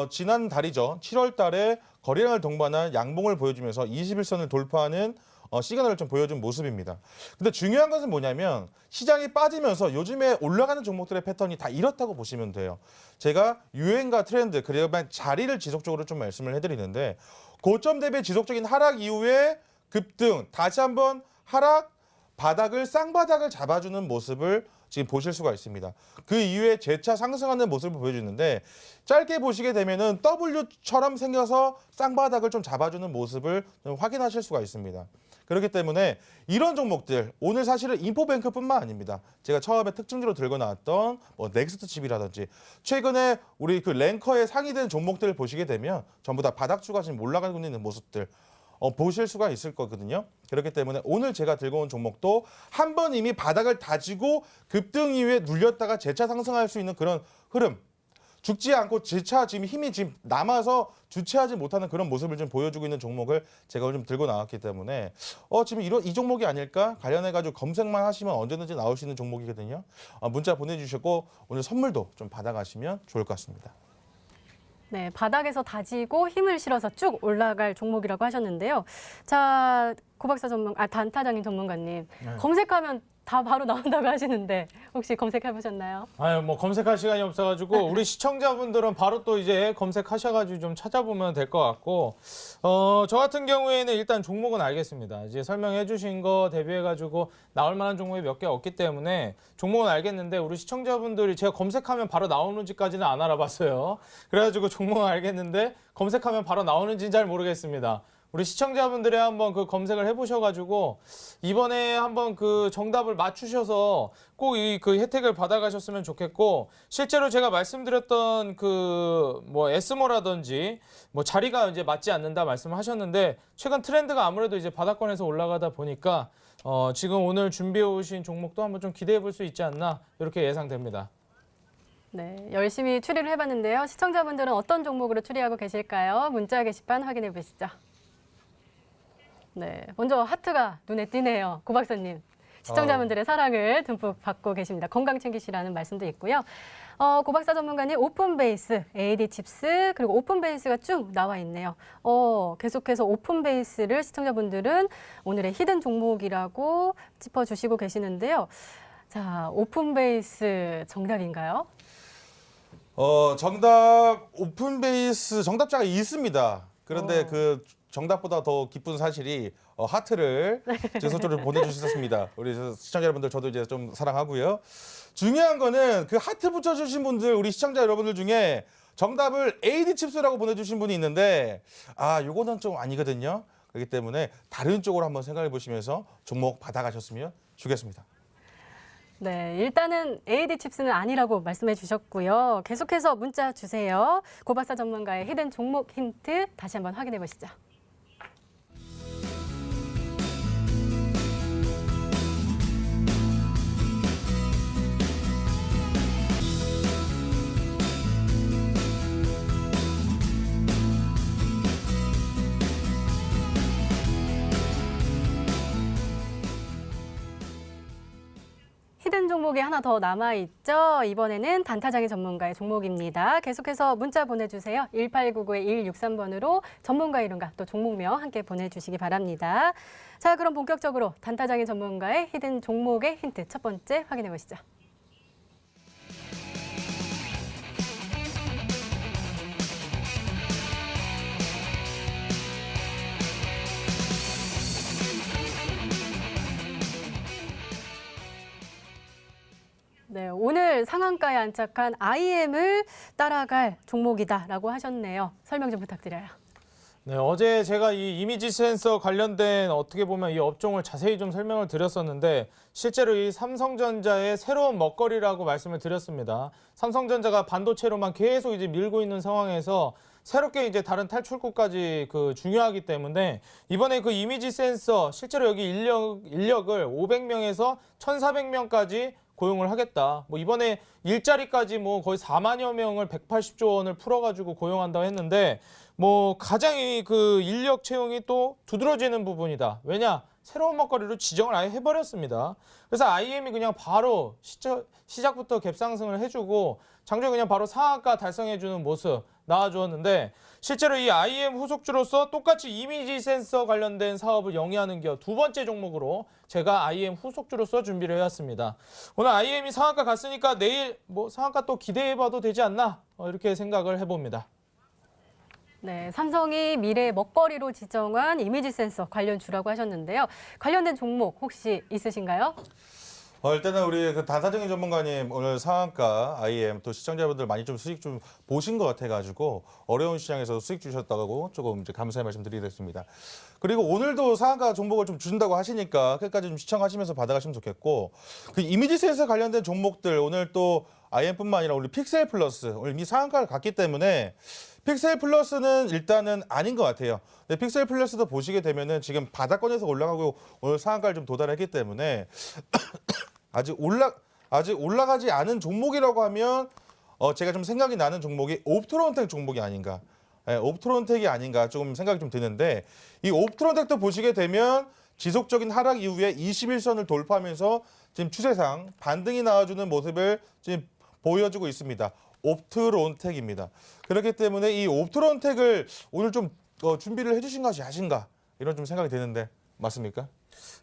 지난 달이죠. 7월 달에 거래량을 동반한 양봉을 보여주면서 21선을 돌파하는 시그널을 좀 보여준 모습입니다. 근데 중요한 것은 뭐냐면 시장이 빠지면서 요즘에 올라가는 종목들의 패턴이 다 이렇다고 보시면 돼요. 제가 유행과 트렌드 그리고 자리를 지속적으로 좀 말씀을 해드리는데 고점 대비 지속적인 하락 이후에 급등, 다시 한번 하락, 바닥을 쌍바닥을 잡아주는 모습을 지금 보실 수가 있습니다. 그 이후에 재차 상승하는 모습을 보여주는데 짧게 보시게 되면은 W처럼 생겨서 쌍바닥을 좀 잡아주는 모습을 좀 확인하실 수가 있습니다. 그렇기 때문에 이런 종목들 오늘 사실은 인포뱅크뿐만 아닙니다. 제가 처음에 특징주로 들고 나왔던 넥스트칩이라든지 최근에 우리 그 랭커에 상위된 종목들을 보시게 되면 전부 다 바닥주가 지금 올라가고 있는 모습들 보실 수가 있을 거거든요. 그렇기 때문에 오늘 제가 들고 온 종목도 한 번 이미 바닥을 다지고 급등 이후에 눌렸다가 재차 상승할 수 있는 그런 흐름. 죽지 않고 재차 지금 힘이 지금 남아서 주체하지 못하는 그런 모습을 좀 보여주고 있는 종목을 제가 좀 들고 나왔기 때문에 지금 이 종목이 아닐까 관련해가지고 검색만 하시면 언제든지 나올 수 있는 종목이거든요. 문자 보내주셨고 오늘 선물도 좀 받아가시면 좋을 것 같습니다.
네, 바닥에서 다지고 힘을 실어서 쭉 올라갈 종목이라고 하셨는데요. 자, 고박사 단타장인 전문가님,
네.
검색하면 다 바로 나온다고 하시는데 혹시 검색해 보셨나요?
아유, 뭐 검색할 시간이 없어가지고 우리 시청자분들은 바로 또 이제 검색하셔가지고 좀 찾아보면 될 것 같고, 저 같은 경우에는 일단 종목은 알겠습니다. 이제 설명해주신 거 대비해가지고 나올 만한 종목이 몇 개 없기 때문에 종목은 알겠는데 우리 시청자분들이 제가 검색하면 바로 나오는지까지는 안 알아봤어요. 그래가지고 종목은 알겠는데 검색하면 바로 나오는지는 잘 모르겠습니다. 우리 시청자분들이 한번 그 검색을 해보셔가지고 이번에 한번 그 정답을 맞추셔서 꼭 이 그 혜택을 받아가셨으면 좋겠고, 실제로 제가 말씀드렸던 그 뭐 에스모라든지 뭐 자리가 이제 맞지 않는다 말씀을 하셨는데 최근 트렌드가 아무래도 이제 바닥권에서 올라가다 보니까 지금 오늘 준비해 오신 종목도 한번 좀 기대해 볼 수 있지 않나 이렇게 예상됩니다.
네, 열심히 추리를 해봤는데요. 시청자분들은 어떤 종목으로 추리하고 계실까요? 문자 게시판 확인해 보시죠. 네, 먼저 하트가 눈에 띄네요. 고 박사님. 시청자분들의 사랑을 듬뿍 받고 계십니다. 건강 챙기시라는 말씀도 있고요. 고 박사 전문가님 오픈 베이스, AD 칩스, 그리고 오픈 베이스가 쭉 나와 있네요. 계속해서 오픈 베이스를 시청자분들은 오늘의 히든 종목이라고 짚어주시고 계시는데요. 자, 오픈 베이스 정답인가요?
정답 오픈 베이스 정답자가 있습니다. 그런데
오.
그 정답보다 더 기쁜 사실이 하트를 제 소조를 보내주셨습니다. 우리 시청자 여러분들 저도 이제 좀 사랑하고요. 중요한 거는 그 하트 붙여주신 분들 우리 시청자 여러분들 중에 정답을 AD 칩스라고 보내주신 분이 있는데 요거는 좀 아니거든요. 그렇기 때문에 다른 쪽으로 한번 생각해 보시면서 종목 받아가셨으면 좋겠습니다.
네, 일단은 AD 칩스는 아니라고 말씀해 주셨고요. 계속해서 문자 주세요. 고박사 전문가의 히든 종목 힌트 다시 한번 확인해 보시죠. 히든 종목이 하나 더 남아있죠. 이번에는 단타장의 전문가의 종목입니다. 계속해서 문자 보내주세요. 1899-2163번으로 전문가 이름과 또 종목명 함께 보내주시기 바랍니다. 자, 그럼 본격적으로 단타장의 전문가의 히든 종목의 힌트 첫 번째 확인해 보시죠. 네, 오늘 상한가에 안착한 IM을 따라갈 종목이다라고 하셨네요. 설명 좀 부탁드려요.
네, 어제 제가 이 이미지 센서 관련된 어떻게 보면 이 업종을 자세히 좀 설명을 드렸었는데 실제로 이 삼성전자의 새로운 먹거리라고 말씀을 드렸습니다. 삼성전자가 반도체로만 계속 이제 밀고 있는 상황에서 새롭게 이제 다른 탈출구까지 그 중요하기 때문에 이번에 그 이미지 센서 실제로 여기 인력을 500명에서 1,400명까지 고용을 하겠다. 뭐 이번에 일자리까지 뭐 거의 4만여 명을 180조 원을 풀어가지고 고용한다고 했는데 뭐 가장 그 인력 채용이 또 두드러지는 부분이다. 왜냐? 새로운 먹거리로 지정을 아예 해버렸습니다. 그래서 IM이 그냥 바로 시작부터 갭상승을 해주고 장중 그냥 바로 상한가 달성해주는 모습 나와주었는데 실제로 이 IM 후속주로서 똑같이 이미지 센서 관련된 사업을 영위하는 기업 두 번째 종목으로 제가 IM 후속주로서 준비를 해왔습니다. 오늘 IM이 상한가 갔으니까 내일 뭐 상한가 또 기대해봐도 되지 않나 이렇게 생각을 해봅니다.
네, 삼성이 미래 먹거리로 지정한 이미지 센서 관련 주라고 하셨는데요. 관련된 종목 혹시 있으신가요?
일단은 우리 그 단사정인 전문가님 오늘 상한가 IM 또 시청자분들 많이 좀 수익 좀 보신 것 같아가지고 어려운 시장에서 수익 주셨다고 조금 이제 감사의 말씀 드리겠습니다. 그리고 오늘도 상한가 종목을 좀 주신다고 하시니까 끝까지 좀 시청하시면서 받아가시면 좋겠고 그 이미지 센서 관련된 종목들 오늘 또 IM뿐만 아니라 우리 픽셀 플러스 오늘 이미 상한가를 갔기 때문에 픽셀 플러스는 일단은 아닌 것 같아요. 근데 픽셀 플러스도 보시게 되면은 지금 바닥권에서 올라가고 오늘 상한가를 좀 도달했기 때문에 아직 올라가지 않은 종목이라고 하면 제가 좀 생각이 나는 종목이 옵트론텍 종목이 아닌가. 네, 옵트론텍이 아닌가 조금 생각이 좀 드는데 이 옵트론텍도 보시게 되면 지속적인 하락 이후에 21선을 돌파하면서 지금 추세상 반등이 나와주는 모습을 지금 보여주고 있습니다. 옵트론텍입니다. 그렇기 때문에 이 옵트론텍을 오늘 좀 준비를 해주신 것이 아신가 이런 좀 생각이 드는데 맞습니까?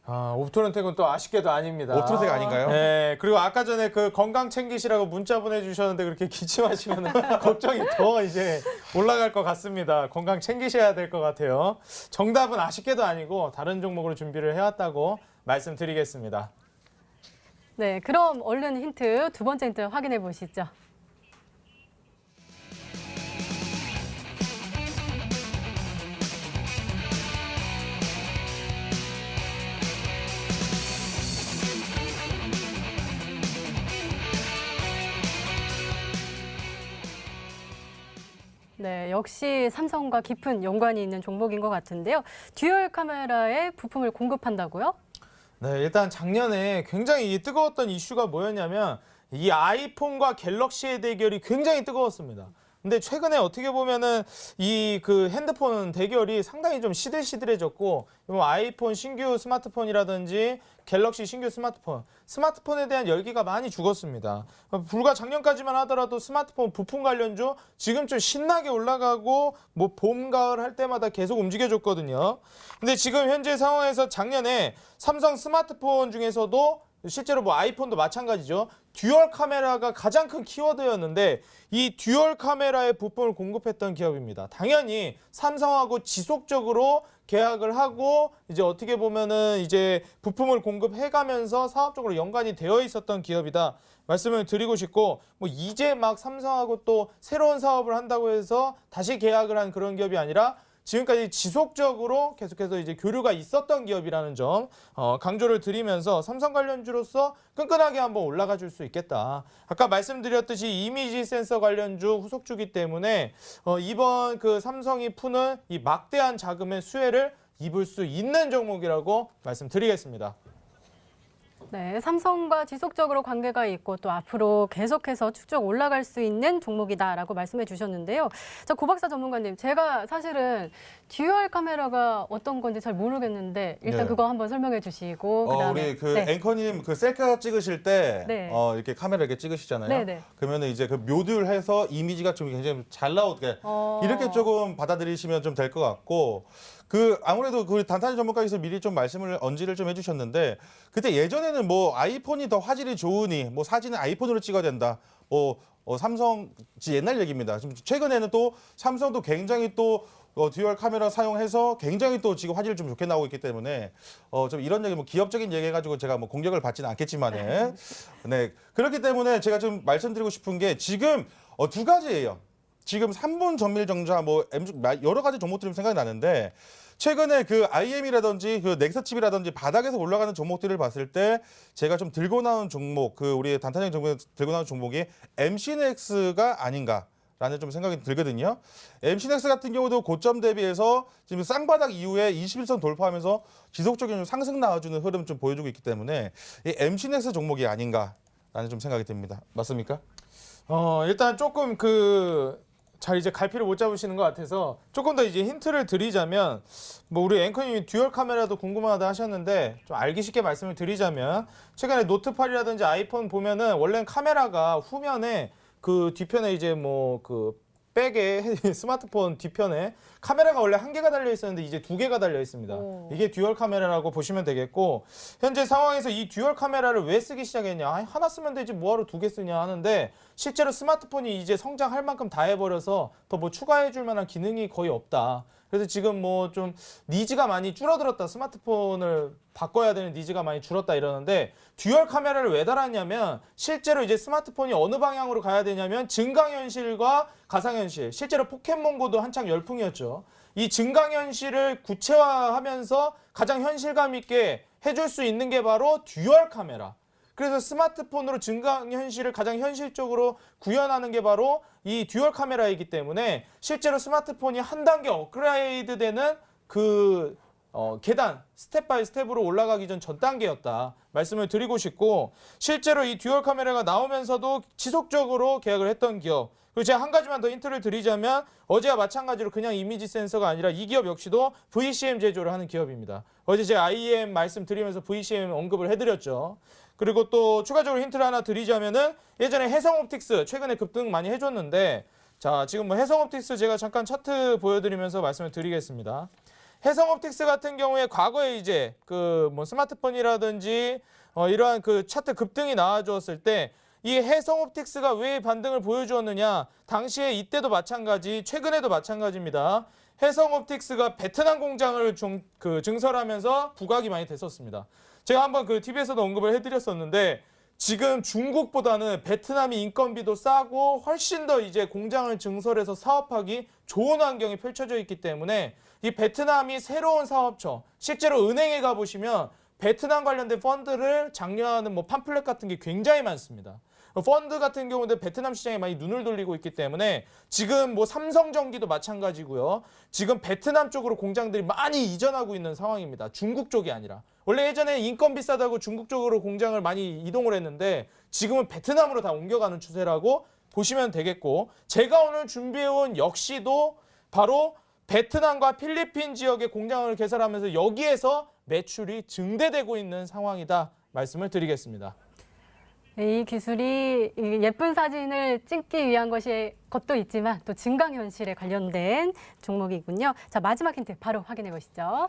옵트론텍은 또 아쉽게도 아닙니다.
옵트론텍 아닌가요?
네, 그리고 아까 전에 그 건강 챙기시라고 문자 보내주셨는데 그렇게 기침하시면 걱정이 더 이제 올라갈 것 같습니다. 건강 챙기셔야 될 것 같아요. 정답은 아쉽게도 아니고 다른 종목으로 준비를 해왔다고 말씀드리겠습니다.
네, 그럼 얼른 힌트, 두 번째 힌트 확인해 보시죠. 네, 역시 삼성과 깊은 연관이 있는 종목인 것 같은데요. 듀얼 카메라에 부품을 공급한다고요?
네, 일단 작년에 굉장히 뜨거웠던 이슈가 뭐였냐면 이 아이폰과 갤럭시의 대결이 굉장히 뜨거웠습니다. 근데 최근에 어떻게 보면은 이 그 핸드폰 대결이 상당히 좀 시들시들해졌고 뭐 아이폰 신규 스마트폰이라든지 갤럭시 신규 스마트폰에 대한 열기가 많이 죽었습니다. 불과 작년까지만 하더라도 스마트폰 부품 관련주 지금 좀 신나게 올라가고 뭐 봄, 가을 할 때마다 계속 움직여줬거든요. 근데 지금 현재 상황에서 작년에 삼성 스마트폰 중에서도 실제로 뭐 아이폰도 마찬가지죠. 듀얼 카메라가 가장 큰 키워드였는데 이 듀얼 카메라의 부품을 공급했던 기업입니다. 당연히 삼성하고 지속적으로 계약을 하고 이제 어떻게 보면은 이제 부품을 공급해가면서 사업적으로 연관이 되어 있었던 기업이다 말씀을 드리고 싶고 뭐 이제 막 삼성하고 또 새로운 사업을 한다고 해서 다시 계약을 한 그런 기업이 아니라 지금까지 지속적으로 계속해서 이제 교류가 있었던 기업이라는 점 강조를 드리면서 삼성 관련주로서 끈끈하게 한번 올라가 줄 수 있겠다. 아까 말씀드렸듯이 이미지 센서 관련주 후속주기 때문에 이번 그 삼성이 푸는 이 막대한 자금의 수혜를 입을 수 있는 종목이라고 말씀드리겠습니다.
네, 삼성과 지속적으로 관계가 있고 또 앞으로 계속해서 쭉쭉 올라갈 수 있는 종목이다라고 말씀해 주셨는데요. 자, 고박사 전문가님, 제가 사실은 듀얼 카메라가 어떤 건지 잘 모르겠는데 일단
네.
그거 한번 설명해 주시고 그다음에
우리 그 앵커님 그 셀카 찍으실 때
네.
이렇게 카메라 이렇게 찍으시잖아요.
네네.
그러면 이제 그 묘들해서 이미지가 좀 굉장히 잘 나오게 이렇게 조금 받아들이시면 좀 될 것 같고. 그 아무래도 그 단타니 전문가께서 미리 좀 말씀을 언지를 좀 해주셨는데 그때 예전에는 뭐 아이폰이 더 화질이 좋으니 뭐 사진은 아이폰으로 찍어야 된다. 삼성 옛날 얘기입니다. 지금 최근에는 또 삼성도 굉장히 또 듀얼 카메라 사용해서 굉장히 또 지금 화질이 좀 좋게 나오고 있기 때문에 좀 이런 얘기 뭐 기업적인 얘기 해가지고 제가 뭐 공격을 받지는 않겠지만은 네 그렇기 때문에 제가 좀 말씀드리고 싶은 게 지금 두 가지예요. 지금 3분 전밀 정자 뭐 여러 가지 종목들이 생각이 나는데 최근에 그 IM이라든지 그 넥서칩이라든지 바닥에서 올라가는 종목들을 봤을 때 제가 좀 들고 나온 종목 그 우리 단타형 종목에 들고 나온 종목이 MC넥스가 아닌가라는 좀 생각이 들거든요. MC넥스 같은 경우도 고점 대비해서 지금 쌍바닥 이후에 21선 돌파하면서 지속적인 상승 나와주는 흐름 좀 보여주고 있기 때문에 이 MC넥스 종목이 아닌가. 좀 생각이 듭니다. 맞습니까?
일단 조금 잘 이제 갈피를 못 잡으시는 것 같아서 조금 더 이제 힌트를 드리자면 뭐 우리 앵커님이 듀얼 카메라도 궁금하다 하셨는데 좀 알기 쉽게 말씀을 드리자면 최근에 노트 8이라든지 아이폰 보면은 원래는 카메라가 후면에 그 뒤편에 이제 뭐 백에 스마트폰 뒤편에 카메라가 원래 한 개가 달려 있었는데 이제 두 개가 달려 있습니다. 이게 듀얼 카메라라고 보시면 되겠고 현재 상황에서 이 듀얼 카메라를 왜 쓰기 시작했냐? 아니, 하나 쓰면 되지 뭐하러 두 개 쓰냐 하는데 실제로 스마트폰이 이제 성장할 만큼 다 해버려서 더 뭐 추가해 줄 만한 기능이 거의 없다. 그래서 지금 뭐 좀 니즈가 많이 줄어들었다. 스마트폰을 바꿔야 되는 니즈가 많이 줄었다 이러는데 듀얼 카메라를 왜 달았냐면 실제로 이제 스마트폰이 어느 방향으로 가야 되냐면 증강현실과 가상현실. 실제로 포켓몬고도 한창 열풍이었죠. 이 증강현실을 구체화하면서 가장 현실감 있게 해줄 수 있는 게 바로 듀얼 카메라. 그래서 스마트폰으로 증강현실을 가장 현실적으로 구현하는 게 바로 이 듀얼 카메라이기 때문에 실제로 스마트폰이 한 단계 업그레이드 되는 계단, 스텝 바이 스텝으로 올라가기 전 단계였다. 말씀을 드리고 싶고 실제로 이 듀얼 카메라가 나오면서도 지속적으로 계약을 했던 기업. 그리고 제가 한 가지만 더 힌트를 드리자면 어제와 마찬가지로 그냥 이미지 센서가 아니라 이 기업 역시도 VCM 제조를 하는 기업입니다. 어제 제가 IEM 말씀드리면서 VCM 언급을 해드렸죠. 그리고 또 추가적으로 힌트를 하나 드리자면은 예전에 해성옵틱스 최근에 급등 많이 해줬는데 자 지금 뭐 해성옵틱스 제가 잠깐 차트 보여드리면서 말씀을 드리겠습니다. 해성옵틱스 같은 경우에 과거에 이제 뭐 스마트폰이라든지 이러한 차트 급등이 나와주었을 때 이 해성옵틱스가 왜 반등을 보여주었느냐 당시에 이때도 마찬가지 최근에도 마찬가지입니다. 해성옵틱스가 베트남 공장을 증설하면서 부각이 많이 됐었습니다. 제가 한번 TV에서도 언급을 해드렸었는데 지금 중국보다는 베트남이 인건비도 싸고 훨씬 더 이제 공장을 증설해서 사업하기 좋은 환경이 펼쳐져 있기 때문에 이 베트남이 새로운 사업처 실제로 은행에 가보시면 베트남 관련된 펀드를 장려하는 뭐 팜플렛 같은 게 굉장히 많습니다. 펀드 같은 경우는 베트남 시장에 많이 눈을 돌리고 있기 때문에 지금 뭐 삼성전기도 마찬가지고요. 지금 베트남 쪽으로 공장들이 많이 이전하고 있는 상황입니다. 중국 쪽이 아니라. 원래 예전에 인건 비싸다고 중국 쪽으로 공장을 많이 이동을 했는데 지금은 베트남으로 다 옮겨가는 추세라고 보시면 되겠고 제가 오늘 준비해온 역시도 바로 베트남과 필리핀 지역에 공장을 개설하면서 여기에서 매출이 증대되고 있는 상황이다 말씀을 드리겠습니다.
이 기술이 예쁜 사진을 찍기 위한 것도 있지만 또 증강현실에 관련된 종목이군요. 자, 마지막 힌트 바로 확인해 보시죠.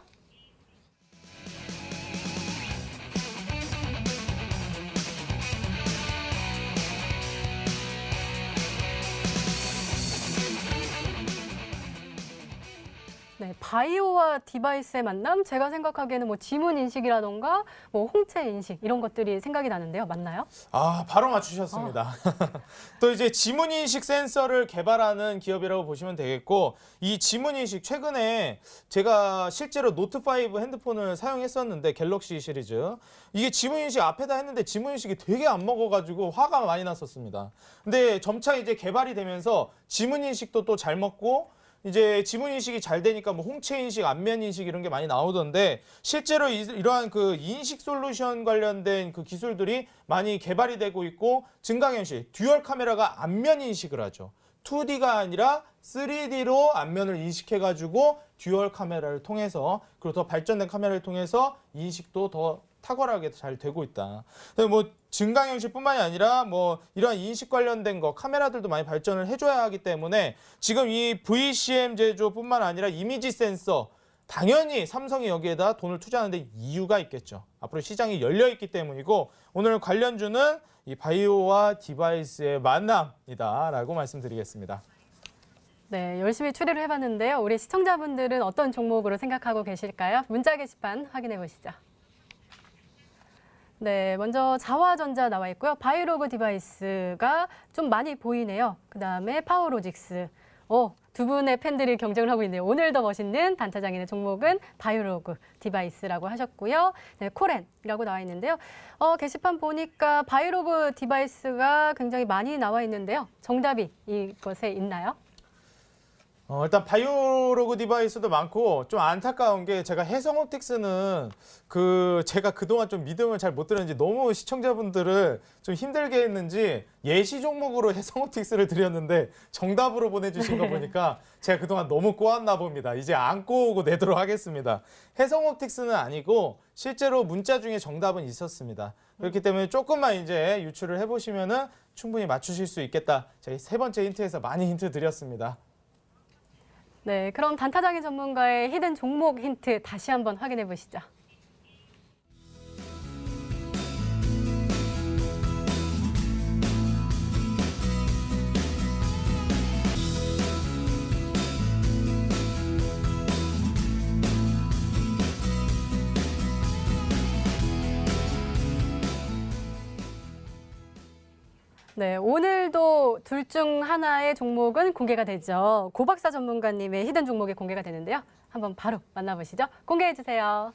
네, 바이오와 디바이스의 만남? 제가 생각하기에는 뭐 지문 인식이라던가 뭐 홍채 인식 이런 것들이 생각이 나는데요. 맞나요?
아, 바로 맞추셨습니다. 또 이제 지문 인식 센서를 개발하는 기업이라고 보시면 되겠고 이 지문 인식 최근에 제가 실제로 노트5 핸드폰을 사용했었는데 갤럭시 시리즈 이게 지문 인식 앞에다 했는데 지문 인식이 되게 안 먹어가지고 화가 많이 났었습니다. 근데 점차 이제 개발이 되면서 지문 인식도 또 잘 먹고 이제 지문 인식이 잘 되니까 뭐 홍채 인식, 안면 인식 이런 게 많이 나오던데 실제로 이러한 인식 솔루션 관련된 기술들이 많이 개발이 되고 있고 증강현실, 듀얼 카메라가 안면 인식을 하죠. 2D가 아니라 3D로 안면을 인식해가지고 듀얼 카메라를 통해서 그리고 더 발전된 카메라를 통해서 인식도 더 탁월하게 잘 되고 있다. 뭐 증강현실뿐만이 아니라 뭐 이러한 인식 관련된 카메라들도 많이 발전을 해줘야 하기 때문에 지금 이 VCM 제조뿐만 아니라 이미지 센서 당연히 삼성이 여기에다 돈을 투자하는데 이유가 있겠죠. 앞으로 시장이 열려 있기 때문이고 오늘 관련주는 이 바이오와 디바이스의 만남이다라고 말씀드리겠습니다.
네, 열심히 추리를 해봤는데요. 우리 시청자분들은 어떤 종목으로 생각하고 계실까요? 문자 게시판 확인해 보시죠. 네, 먼저 자화전자 나와 있고요. 바이로그 디바이스가 좀 많이 보이네요. 그다음에 파워로직스. 두 분의 팬들이 경쟁을 하고 있네요. 오늘 더 멋있는 단타장인의 종목은 바이로그 디바이스라고 하셨고요. 네, 코렌이라고 나와 있는데요. 게시판 보니까 바이로그 디바이스가 굉장히 많이 나와 있는데요. 정답이 이것에 있나요?
일단 바이오로그 디바이스도 많고 좀 안타까운 게 제가 해성옵틱스는 제가 그동안 좀 믿음을 잘 못 드렸는지 너무 시청자분들을 좀 힘들게 했는지 예시 종목으로 해성옵틱스를 드렸는데 정답으로 보내주신 거 보니까 제가 그동안 너무 꼬았나 봅니다. 이제 안 꼬우고 내도록 하겠습니다. 해성옵틱스는 아니고 실제로 문자 중에 정답은 있었습니다. 그렇기 때문에 조금만 이제 유추를 해보시면은 충분히 맞추실 수 있겠다. 제가 세 번째 힌트에서 많이 힌트 드렸습니다.
네, 그럼 단타장인 전문가의 히든 종목 힌트 다시 한번 확인해 보시죠. 네, 오늘도 둘 중 하나의 종목은 공개가 되죠. 고박사 전문가님의 히든 종목이 공개가 되는데요. 한번 바로 만나보시죠. 공개해 주세요.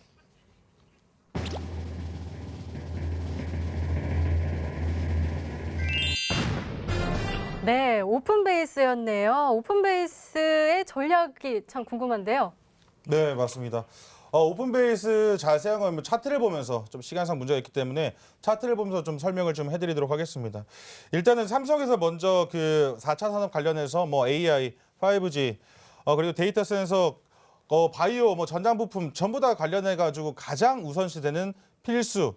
네, 오픈베이스였네요. 오픈베이스의 전략이 참 궁금한데요.
네, 맞습니다. 오픈베이스 자세한 건 차트를 보면서 좀 시간상 문제가 있기 때문에 차트를 보면서 좀 설명을 좀 해드리도록 하겠습니다. 일단은 삼성에서 먼저 그 4차 산업 관련해서 뭐 AI, 5G, 그리고 데이터 센서, 바이오, 전장 부품 전부 다 관련해가지고 가장 우선시되는 필수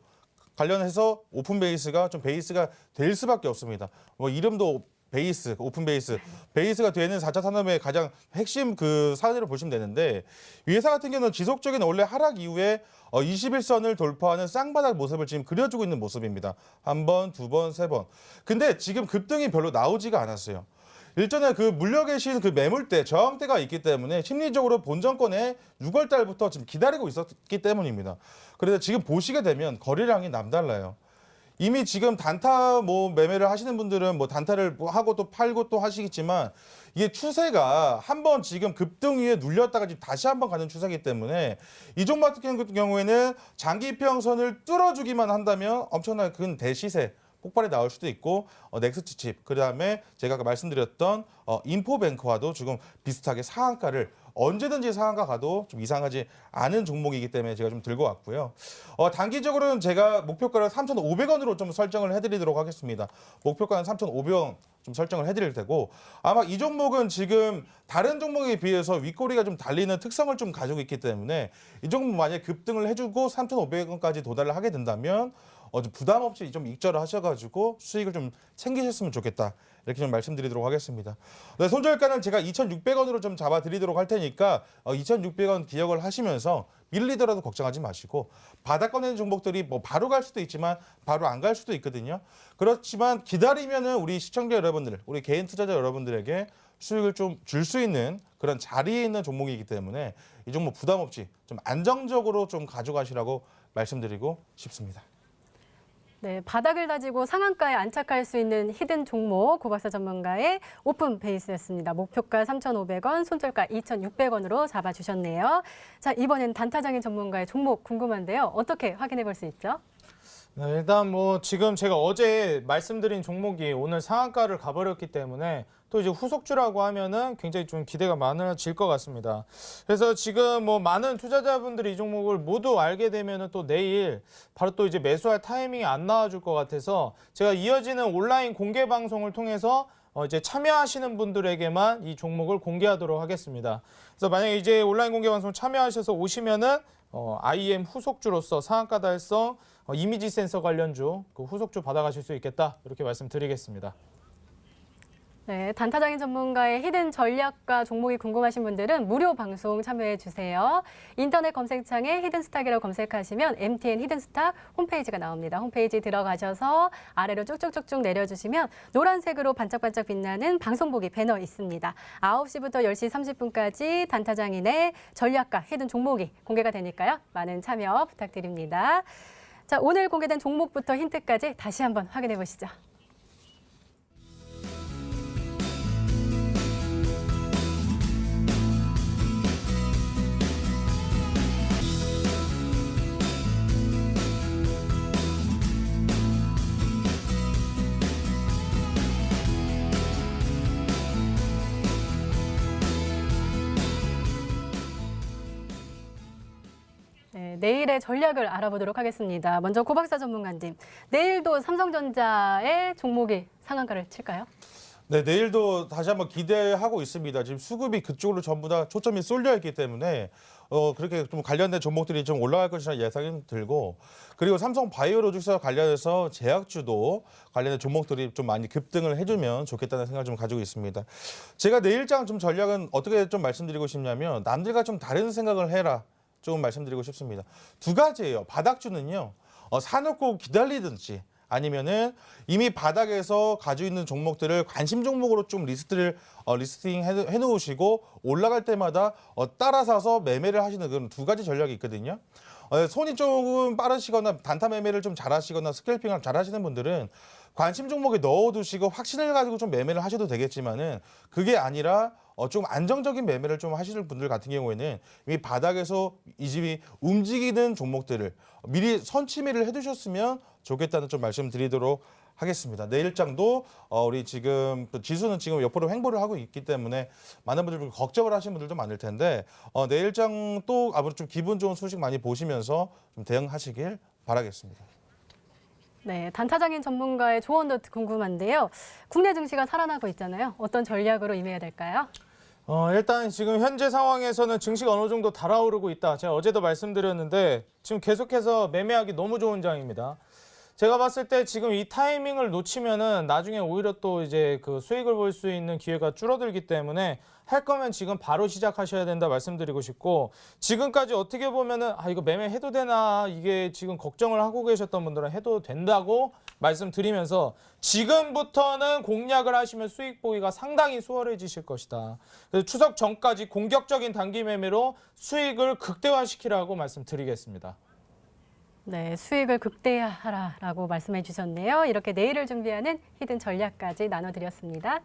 관련해서 오픈베이스가 좀 베이스가 될 수밖에 없습니다. 이름도 베이스, 오픈 베이스, 베이스가 되는 4차 산업의 가장 핵심 그 사례로 보시면 되는데 이 회사 같은 경우는 지속적인 원래 하락 이후에 21선을 돌파하는 쌍바닥 모습을 지금 그려주고 있는 모습입니다. 한 번, 두 번, 세 번. 근데 지금 급등이 별로 나오지가 않았어요. 일전에 그 물려 계신 그 매물대, 저항대가 있기 때문에 심리적으로 본전권에 6월 달부터 지금 기다리고 있었기 때문입니다. 그래서 지금 보시게 되면 거래량이 남달라요. 이미 지금 단타 매매를 하시는 분들은 단타를 하고 또 팔고 또 하시겠지만 이게 추세가 한번 지금 급등 위에 눌렸다가 지금 다시 한번 가는 추세이기 때문에 이 종목 같은 경우에는 장기 평선을 뚫어주기만 한다면 엄청나게 큰 대시세 폭발이 나올 수도 있고 넥스트 칩 그다음에 제가 아까 말씀드렸던 인포뱅크와도 지금 비슷하게 상한가를 언제든지 상한가 가도 좀 이상하지 않은 종목이기 때문에 제가 좀 들고 왔고요. 단기적으로는 제가 목표가를 3,500원으로 좀 설정을 해드리도록 하겠습니다. 목표가는 3,500원 좀 설정을 해드릴 테고 아마 이 종목은 지금 다른 종목에 비해서 윗꼬리가 좀 달리는 특성을 좀 가지고 있기 때문에 이 종목 만약에 급등을 해주고 3,500원까지 도달을 하게 된다면 좀 부담 없이 좀 익절을 하셔가지고 수익을 좀 챙기셨으면 좋겠다. 이렇게 좀 말씀드리도록 하겠습니다. 네, 손절가는 제가 2,600원으로 좀 잡아드리도록 할 테니까 2,600원 기억을 하시면서 밀리더라도 걱정하지 마시고 바닥권에 있는 종목들이 바로 갈 수도 있지만 바로 안 갈 수도 있거든요. 그렇지만 기다리면은 우리 시청자 여러분들, 우리 개인 투자자 여러분들에게 수익을 좀 줄 수 있는 그런 자리에 있는 종목이기 때문에 이 종목 부담 없이 좀 안정적으로 좀 가져가시라고 말씀드리고 싶습니다.
네, 바닥을 다지고 상한가에 안착할 수 있는 히든 종목 고박사 전문가의 오픈 베이스였습니다. 목표가 3,500원, 손절가 2,600원으로 잡아주셨네요. 자, 이번엔 단타장인 전문가의 종목 궁금한데요. 어떻게 확인해 볼 수 있죠?
네, 일단 지금 제가 어제 말씀드린 종목이 오늘 상한가를 가버렸기 때문에 또 이제 후속주라고 하면은 굉장히 좀 기대가 많아질 것 같습니다. 그래서 지금 많은 투자자분들이 이 종목을 모두 알게 되면은 또 내일 바로 또 이제 매수할 타이밍이 안 나와줄 것 같아서 제가 이어지는 온라인 공개 방송을 통해서 이제 참여하시는 분들에게만 이 종목을 공개하도록 하겠습니다. 그래서 만약에 이제 온라인 공개 방송 참여하셔서 오시면은 IM 후속주로서 상한가 달성 이미지 센서 관련주 그 후속주 받아가실 수 있겠다 이렇게 말씀드리겠습니다.
네, 단타장인 전문가의 히든 전략과 종목이 궁금하신 분들은 무료 방송 참여해 주세요. 인터넷 검색창에 히든스탁이라고 검색하시면 MTN 히든스탁 홈페이지가 나옵니다. 홈페이지 들어가셔서 아래로 쭉쭉쭉쭉 내려주시면 노란색으로 반짝반짝 빛나는 방송보기 배너 있습니다. 9시부터 10시 30분까지 단타장인의 전략과 히든 종목이 공개가 되니까요. 많은 참여 부탁드립니다. 자, 오늘 공개된 종목부터 힌트까지 다시 한번 확인해 보시죠. 내일의 전략을 알아보도록 하겠습니다. 먼저 고박사 전문가님, 내일도 삼성전자의 종목이 상한가를 칠까요?
네, 내일도 다시 한번 기대하고 있습니다. 지금 수급이 그쪽으로 전부 다 초점이 쏠려 있기 때문에 그렇게 좀 관련된 종목들이 좀 올라갈 것이라는 예상이 들고, 그리고 삼성 바이오로직스와 관련해서 제약주도 관련된 종목들이 좀 많이 급등을 해주면 좋겠다는 생각을 좀 가지고 있습니다. 제가 내일장 좀 전략은 어떻게 좀 말씀드리고 싶냐면, 남들과 좀 다른 생각을 해라 조금 말씀드리고 싶습니다. 두 가지예요. 바닥주는요, 사놓고 기다리든지, 아니면은 이미 바닥에서 가지고 있는 종목들을 관심 종목으로 좀 리스팅 해놓으시고 올라갈 때마다 따라 사서 매매를 하시는 그런 두 가지 전략이 있거든요. 손이 조금 빠르시거나 단타 매매를 좀 잘하시거나 스캘핑을 잘하시는 분들은 관심 종목에 넣어두시고 확신을 가지고 좀 매매를 하셔도 되겠지만은, 그게 아니라 좀 안정적인 매매를 좀 하시는 분들 같은 경우에는 이미 바닥에서 이 집이 움직이는 종목들을 미리 선취매를 해두셨으면 좋겠다는 좀 말씀드리도록 하겠습니다. 내일장도 우리 지금 지수는 지금 옆으로 횡보를 하고 있기 때문에 많은 분들 걱정을 하시는 분들도 많을 텐데, 내일장 또 아무래도 좀 기분 좋은 소식 많이 보시면서 좀 대응하시길 바라겠습니다.
네, 단타장인 전문가의 조언도 궁금한데요. 국내 증시가 살아나고 있잖아요. 어떤 전략으로 임해야 될까요?
일단 지금 현재 상황에서는 증시가 어느 정도 달아오르고 있다. 제가 어제도 말씀드렸는데 지금 계속해서 매매하기 너무 좋은 장입니다. 제가 봤을 때 지금 이 타이밍을 놓치면은 나중에 오히려 또 이제 그 수익을 볼 수 있는 기회가 줄어들기 때문에 할 거면 지금 바로 시작하셔야 된다 말씀드리고 싶고, 지금까지 어떻게 보면은 이거 매매해도 되나 이게 지금 걱정을 하고 계셨던 분들은 해도 된다고 말씀드리면서, 지금부터는 공략을 하시면 수익 보기가 상당히 수월해지실 것이다. 그래서 추석 전까지 공격적인 단기 매매로 수익을 극대화시키라고 말씀드리겠습니다.
네, 수익을 극대화하라라고 말씀해 주셨네요. 이렇게 내일을 준비하는 히든 전략까지 나눠드렸습니다.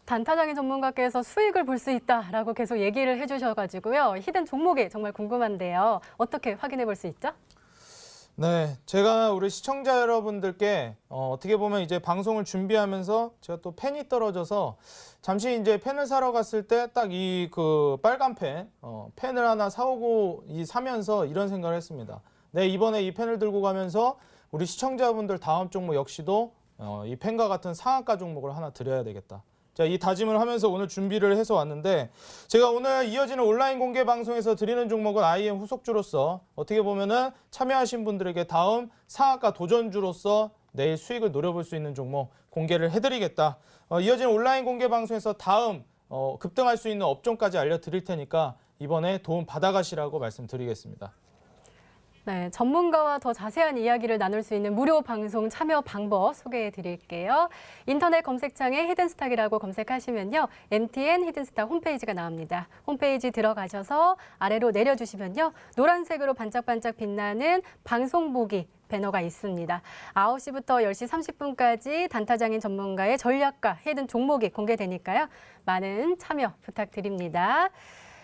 단타장인 전문가께서 수익을 볼 수 있다라고 계속 얘기를 해주셔가지고요. 히든 종목이 정말 궁금한데요. 어떻게 확인해 볼 수 있죠?
네, 제가 우리 시청자 여러분들께 어떻게 보면 이제 방송을 준비하면서 제가 또 펜이 떨어져서 잠시 이제 펜을 사러 갔을 때 딱 이 그 빨간 펜을 하나 사오고 사면서 이런 생각을 했습니다. 네, 이번에 이 펜을 들고 가면서 우리 시청자분들 다음 종목 역시도 이 펜과 같은 상한가 종목을 하나 드려야 되겠다. 자, 이 다짐을 하면서 오늘 준비를 해서 왔는데, 제가 오늘 이어지는 온라인 공개 방송에서 드리는 종목은 IM 후속주로서 어떻게 보면은 참여하신 분들에게 다음 상한가 도전주로서 내일 수익을 노려볼 수 있는 종목 공개를 해드리겠다. 이어지는 온라인 공개 방송에서 다음 급등할 수 있는 업종까지 알려드릴 테니까 이번에 도움 받아가시라고 말씀드리겠습니다.
네, 전문가와 더 자세한 이야기를 나눌 수 있는 무료 방송 참여 방법 소개해 드릴게요. 인터넷 검색창에 히든스탁이라고 검색하시면요. MTN 히든스탁 홈페이지가 나옵니다. 홈페이지 들어가셔서 아래로 내려주시면요. 노란색으로 반짝반짝 빛나는 방송 보기 배너가 있습니다. 9시부터 10시 30분까지 단타장인 전문가의 전략과 히든 종목이 공개되니까요. 많은 참여 부탁드립니다.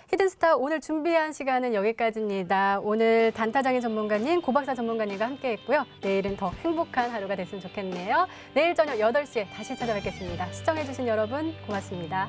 히든스타 오늘 준비한 시간은 여기까지입니다. 오늘 단타장인 전문가님, 고박사 전문가님과 함께했고요. 내일은 더 행복한 하루가 됐으면 좋겠네요. 내일 저녁 8시에 다시 찾아뵙겠습니다. 시청해주신 여러분 고맙습니다.